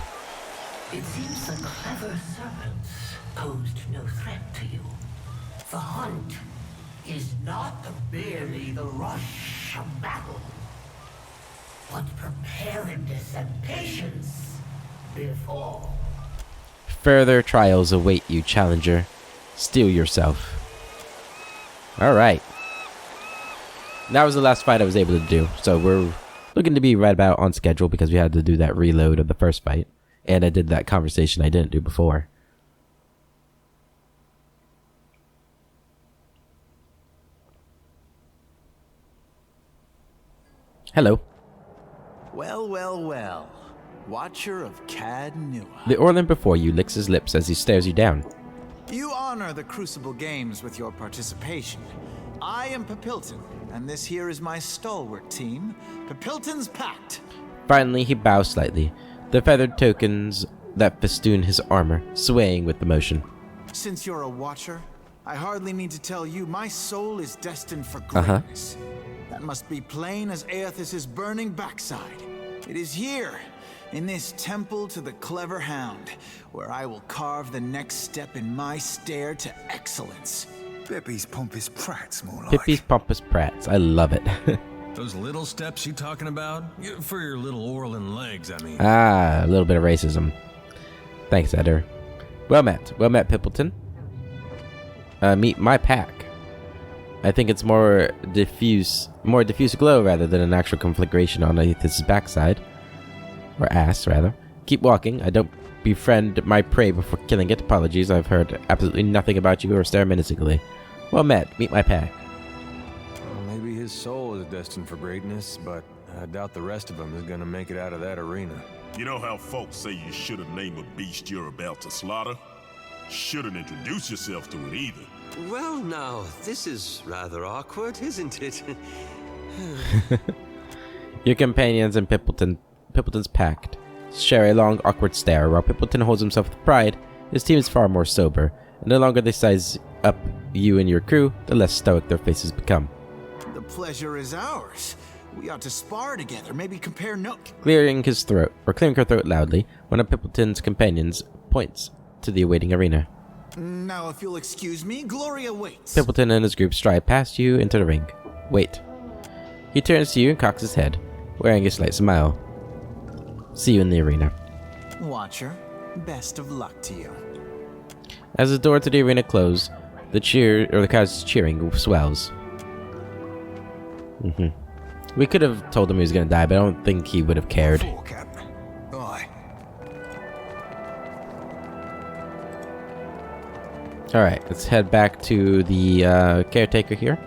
It seems the clever serpents posed no threat to you. The hunt is not merely the rush of battle, but preparedness and patience before. Further trials await you, Challenger. Steel yourself. Alright. That was the last fight I was able to do, so we're looking to be right about on schedule because we had to do that reload of the first fight. And I did that conversation I didn't do before. Hello. Well, well, well. Watcher of Cad Nua. The Orlan before you licks his lips as he stares you down. You honor the Crucible Games with your participation. I am Papilton, and this here is my stalwart team, Papilton's Pact. Finally, he bows slightly, the feathered tokens that festoon his armor, swaying with the motion. Since you're a watcher, I hardly need to tell you my soul is destined for greatness. That must be plain as Aethys' burning backside. It is here, in this temple to the clever hound, where I will carve the next step in my stair to excellence. Pippi's pompous prats, more like. Pippi's pompous prats. I love it. Those little steps you talking about? For your little Orlin legs, I mean. Ah, a little bit of racism. Thanks, Eder. Well met, Pippleton. Meet my pack. I think it's more diffuse glow rather than an actual conflagration on Aethys' backside. Or ass, rather. Keep walking. I don't befriend my prey before killing it. Apologies, I've heard absolutely nothing about you or stare menacingly. Well met. Meet my pack. Well, maybe his soul is destined for greatness, but I doubt the rest of them is gonna make it out of that arena. You know how folks say you shouldn't name a beast you're about to slaughter? Shouldn't introduce yourself to it either. Well, now, this is rather awkward, isn't it? Your companions and Pippleton's pact share a long, awkward stare. While Pippleton holds himself with pride, his team is far more sober, and the longer they size up you and your crew, the less stoic their faces become. The pleasure is ours. We ought to spar together, maybe compare notes. Clearing her throat loudly, one of Pippleton's companions points to the awaiting arena. Now, if you'll excuse me, Gloria waits. Pippleton and his group stride past you into the ring. Wait. He turns to you and cocks his head, wearing a slight smile. See you in the arena. Watcher, best of luck to you. As the door to the arena closes, the crowd's cheering swells. We could have told him he was going to die, but I don't think he would have cared. Alright, let's head back to the caretaker here.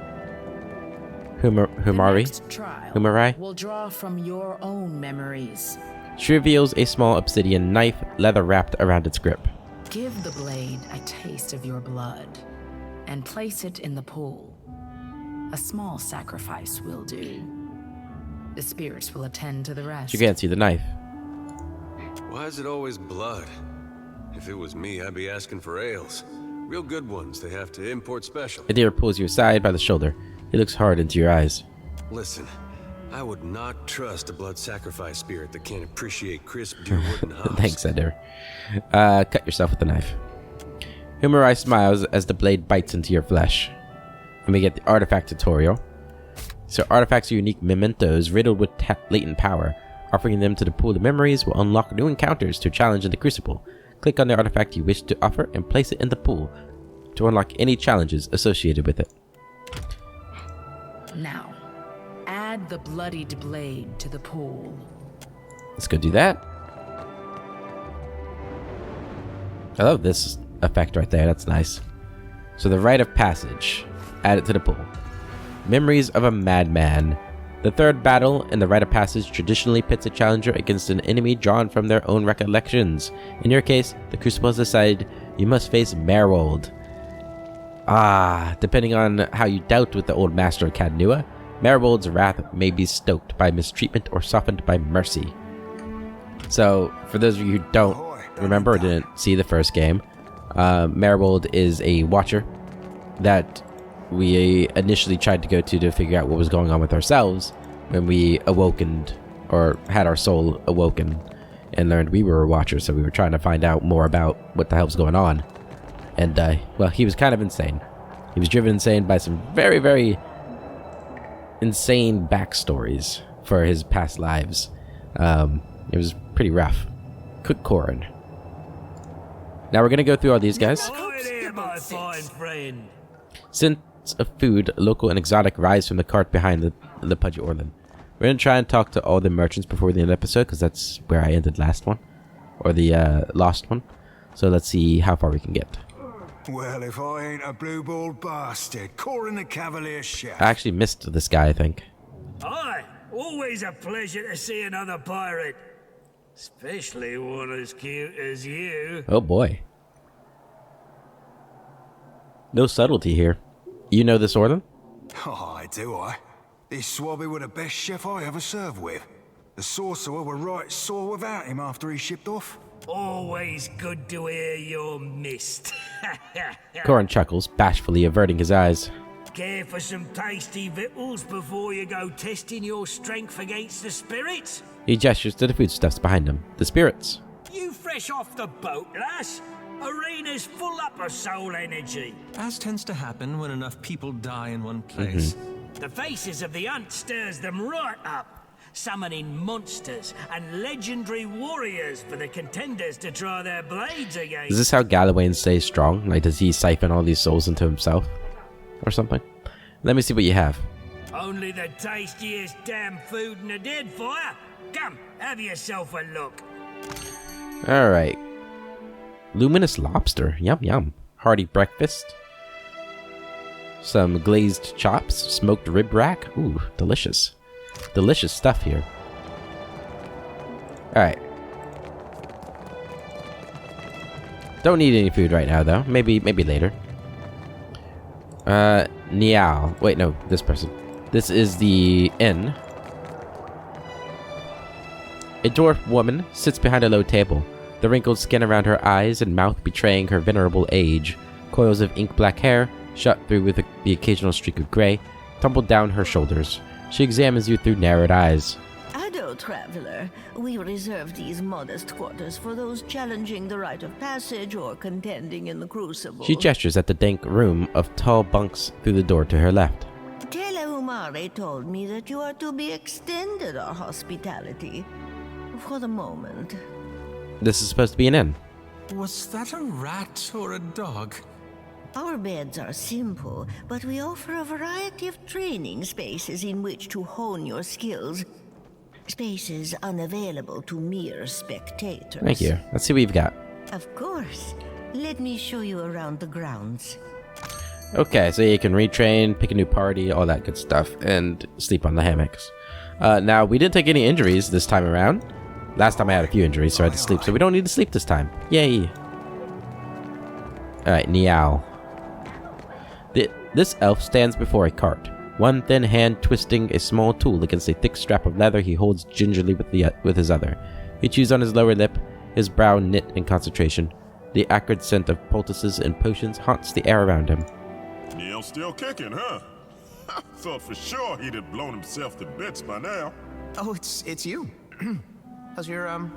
Humarai will draw from your own memories. She reveals a small obsidian knife, leather wrapped around its grip. Give the blade a taste of your blood, and place it in the pool. A small sacrifice will do. The spirits will attend to the rest. You can't see the knife. Why is it always blood? If it was me, I'd be asking for ales. Real good ones they have to import special. Adir pulls you aside by the shoulder. He looks hard into your eyes. Listen, I would not trust a blood sacrifice spirit that can't appreciate crisp deer wood and hops. Thanks, Adir. Cut yourself with the knife. Humarai smiles as the blade bites into your flesh. And we get the artifact tutorial. So artifacts are unique mementos riddled with latent power. Offering them to the pool of memories will unlock new encounters to challenge in the crucible. Click on the artifact you wish to offer and place it in the pool to unlock any challenges associated with it. Now, add the bloodied blade to the pool. Let's go do that. I love this effect right there. That's nice. So the rite of passage. Add it to the pool. Memories of a madman. The third battle in the rite of passage traditionally pits a challenger against an enemy drawn from their own recollections. In your case, the Crucible has decided you must face Merwold. Depending on how you dealt with the old master of Cadnua, Merwold's wrath may be stoked by mistreatment or softened by mercy. So, for those of you who don't remember or didn't see the first game, Merwold is a watcher that we initially tried to go to figure out what was going on with ourselves when we awokened or had our soul awoken and learned we were a watcher, so we were trying to find out more about what the hell's going on. And well, he was kind of insane. He was driven insane by some very, very insane backstories for his past lives. It was pretty rough. Cook Corin. Now we're gonna go through all these guys. My fine friend. Scents of food, local and exotic, rise from the cart behind the Pudgy Orlin. We're gonna try and talk to all the merchants before the end of the episode, because that's where I ended last one, or the lost one. So let's see how far we can get. Well, if I ain't a blue-balled bastard, Corin the Cavalier Chef. I actually missed this guy, I think. Aye, always a pleasure to see another pirate. Especially one as cute as you. Oh boy. No subtlety here. You know this Orlin? Oh, I do, I. This swabby were the best chef I ever served with. The sorcerer were right sore without him after he shipped off. Always good to hear you're missed. Corin chuckles, bashfully averting his eyes. Care for some tasty victuals before you go testing your strength against the spirits? He gestures to the foodstuffs behind him. The spirits. You fresh off the boat, lass? Arena's full up of soul energy. As tends to happen when enough people die in one place. The faces of the hunt stirs them right up, summoning monsters and legendary warriors for the contenders to try their blades against. Is this how Gallowayne stays strong? Like, does he siphon all these souls into himself? Or something? Let me see what you have. Only the tastiest damn food in the Deadfire. Come, have yourself a look. Alright. Luminous lobster. Yum yum. Hearty breakfast. Some glazed chops. Smoked rib rack. Ooh, delicious. Delicious stuff here. Alright. Don't need any food right now, though. Maybe later. Niall. Wait, no. This person. This is the inn. A dwarf woman sits behind a low table, the wrinkled skin around her eyes and mouth betraying her venerable age. Coils of ink-black hair, shot through with the occasional streak of gray, tumble down her shoulders. She examines you through narrowed eyes. Addo, traveler. We reserve these modest quarters for those challenging the rite of passage or contending in the crucible. She gestures at the dank room of tall bunks through the door to her left. Umare told me that you are to be extended our hospitality. For the moment. This is supposed to be an inn. Was that a rat or a dog? Our beds are simple, but we offer a variety of training spaces in which to hone your skills. Spaces unavailable to mere spectators. Thank you. Let's see what you've got. Of course. Let me show you around the grounds. Okay, so you can retrain, pick a new party, all that good stuff, and sleep on the hammocks. Now, we didn't take any injuries this time around. Last time I had a few injuries, so I had to sleep, so we don't need to sleep this time. Yay! Alright, Niall. This elf stands before a cart, one thin hand twisting a small tool against a thick strap of leather he holds gingerly with his other. He chews on his lower lip, his brow knit in concentration. The acrid scent of poultices and potions haunts the air around him. Neil's still kicking, huh? I thought for sure he'd have blown himself to bits by now. Oh, it's you. How's your,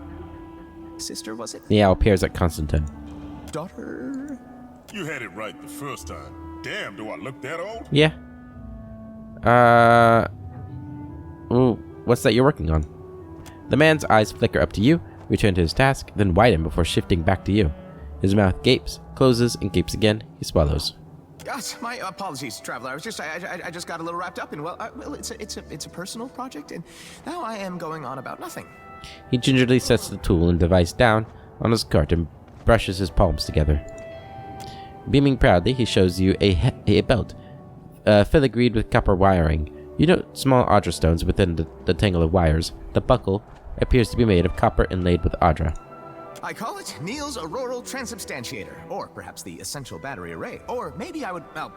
sister, was it? Niall peers at Constantine. Daughter? You had it right the first time. Damn, do I look that old? Yeah. Ooh, what's that you're working on? The man's eyes flicker up to you, return to his task, then widen before shifting back to you. His mouth gapes, closes, and gapes again. He swallows. Gosh, my apologies, traveler. I just got a little wrapped up in well, it's a personal project, and now I am going on about nothing. He gingerly sets the tool and device down on his cart and brushes his palms together. Beaming proudly, he shows you a belt, filigreed with copper wiring. You note small Audra stones within the tangle of wires. The buckle appears to be made of copper inlaid with Audra. I call it Neil's Auroral Transubstantiator, or perhaps the Essential Battery Array, or maybe I would, well,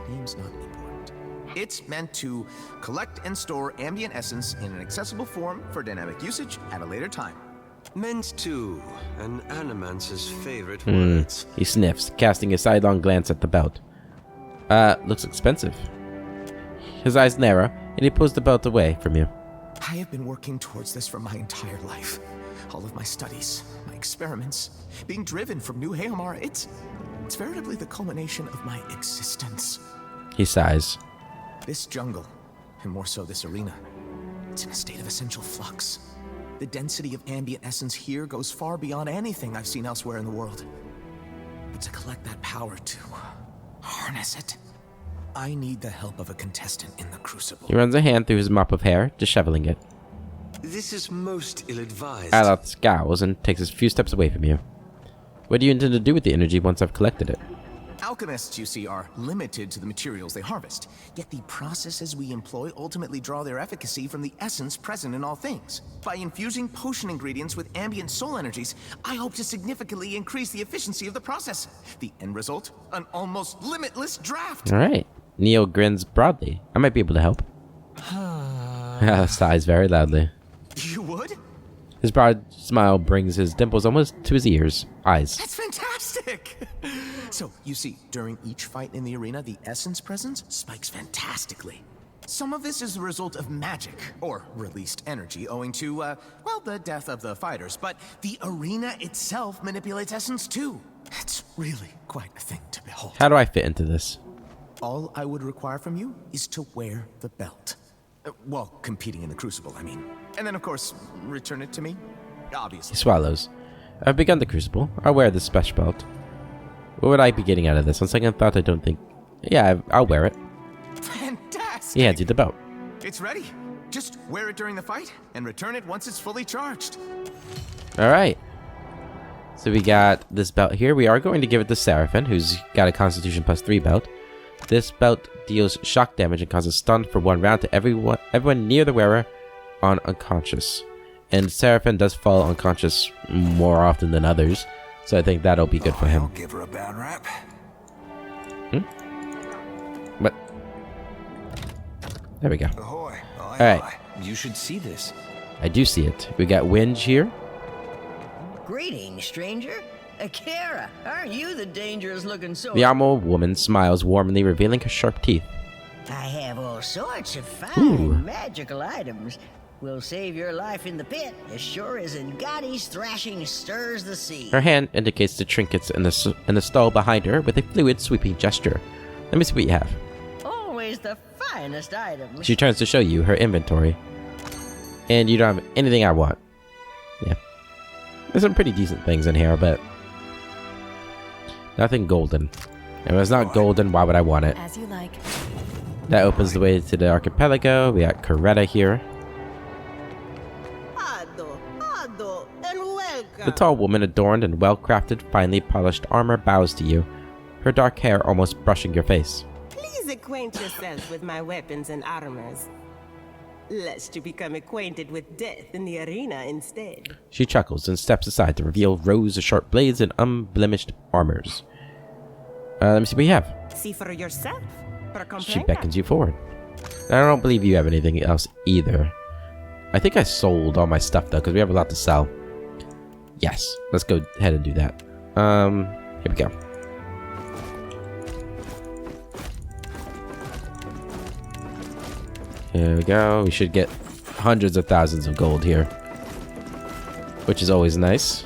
name's not important. It's meant to collect and store ambient essence in an accessible form for dynamic usage at a later time. Meant to, an animance's favorite words. He sniffs, casting a sidelong glance at the belt. Looks expensive. His eyes narrow, and he pulls the belt away from you. I have been working towards this for my entire life. All of my studies, my experiments, being driven from New Haomar, it's veritably the culmination of my existence. He sighs. This jungle, and more so this arena, it's in a state of essential flux. The density of ambient essence here goes far beyond anything I've seen elsewhere in the world. But to collect that power, to harness it, I need the help of a contestant in the Crucible. He runs a hand through his mop of hair, disheveling it. This is most ill-advised. Aloth scowls and takes a few steps away from you. What do you intend to do with the energy once I've collected it? Alchemists, you see, are limited to the materials they harvest. Yet the processes we employ ultimately draw their efficacy from the essence present in all things. By infusing potion ingredients with ambient soul energies, I hope to significantly increase the efficiency of the process. The end result? An almost limitless draft! Alright. Neo grins broadly. I might be able to help. Sighs very loudly. You would? His broad smile brings his dimples almost to his eyes. That's fantastic! So, you see, during each fight in the arena, the essence presence spikes fantastically. Some of this is the result of magic, or released energy, owing to, well, the death of the fighters, but the arena itself manipulates essence too. It's really quite a thing to behold. How do I fit into this? All I would require from you is to wear the belt. Well, competing in the Crucible, I mean. And then, of course, return it to me. Obviously. He swallows. I've begun the Crucible. I'll wear this special belt. What would I be getting out of this? On second thought, I don't think... Yeah, I'll wear it. Fantastic! He hands you the belt. It's ready. Just wear it during the fight, and return it once it's fully charged. Alright. So we got this belt here. We are going to give it to Seraphin, who's got a Constitution +3 belt. This belt deals shock damage and causes stun for 1 round to everyone near the wearer on unconscious. And Seraphin does fall unconscious more often than others, so I think that'll be good for him. I'll give her a bad rap. But there we go. Ahoy. Alright. You should see this. I do see it. We got Winge here. Greetings, stranger. Akira, aren't you the dangerous looking sort? The armor woman smiles warmly, revealing her sharp teeth. I have all sorts of fine magical items. Will save your life in the pit as sure as Ngati's thrashing stirs the sea. Her hand indicates the trinkets in the stall behind her with a fluid, sweeping gesture. Let me see what you have. Always the finest items. She turns to show you her inventory. And you don't have anything I want. Yeah. There's some pretty decent things in here, but nothing golden. And if it's not golden, why would I want it? As you like. That opens the way to the archipelago. We got Coretta here. And welcome. The tall woman, adorned in well-crafted, finely polished armor, bows to you, her dark hair almost brushing your face. Please acquaint yourselves with my weapons and armors, lest you become acquainted with death in the arena instead. She chuckles and steps aside to reveal rows of sharp blades and unblemished armors. Let me see what you have. See for yourself. She beckons you forward. I don't believe you have anything else either. I think I sold all my stuff though, because we have a lot to sell. Yes, let's go ahead and do that. Here we go. Here we go. We should get hundreds of thousands of gold here, which is always nice.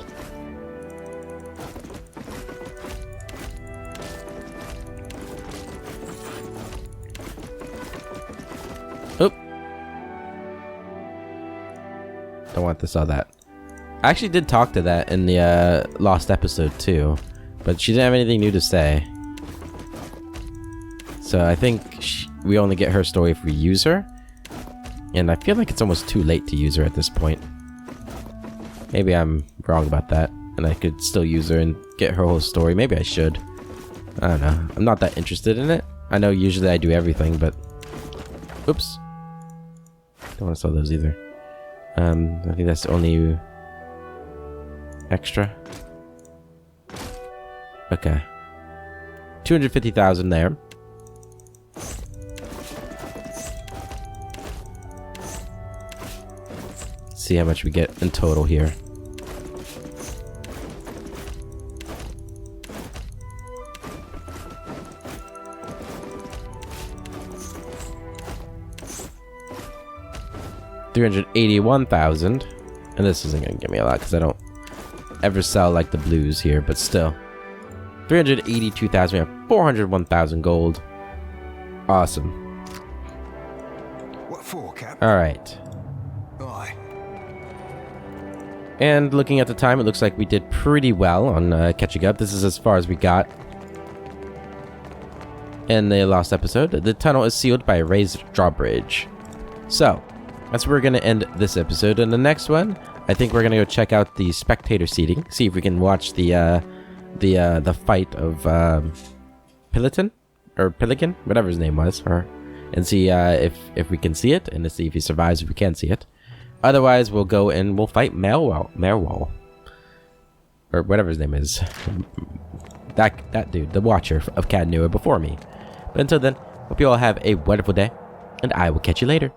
Oop. Don't want to sell that. I actually did talk to that in the lost episode too, but she didn't have anything new to say. So I think we only get her story if we use her. And I feel like it's almost too late to use her at this point. Maybe I'm wrong about that, and I could still use her and get her whole story. Maybe I should. I don't know. I'm not that interested in it. I know usually I do everything, but... Oops. Don't want to sell those either. I think that's the only... extra. Okay. 250,000 there. See how much we get in total here. $381,000, and this isn't gonna give me a lot because I don't ever sell like the blues here, but still. 382,000. We have 401,000 gold. Awesome. What for, Cap? All right. Aye. And looking at the time, it looks like we did pretty well on catching up. This is as far as we got in the last episode. The tunnel is sealed by a raised drawbridge. So, that's where we're going to end this episode. In the next one, I think we're going to go check out the spectator seating. See if we can watch the fight of Pelican, whatever his name was, and see if we can see it, and to see if he survives if we can see it. Otherwise, we'll go and we'll fight Merwall, or whatever his name is. That dude, the Watcher of Cadnua before me. But until then, hope you all have a wonderful day, and I will catch you later.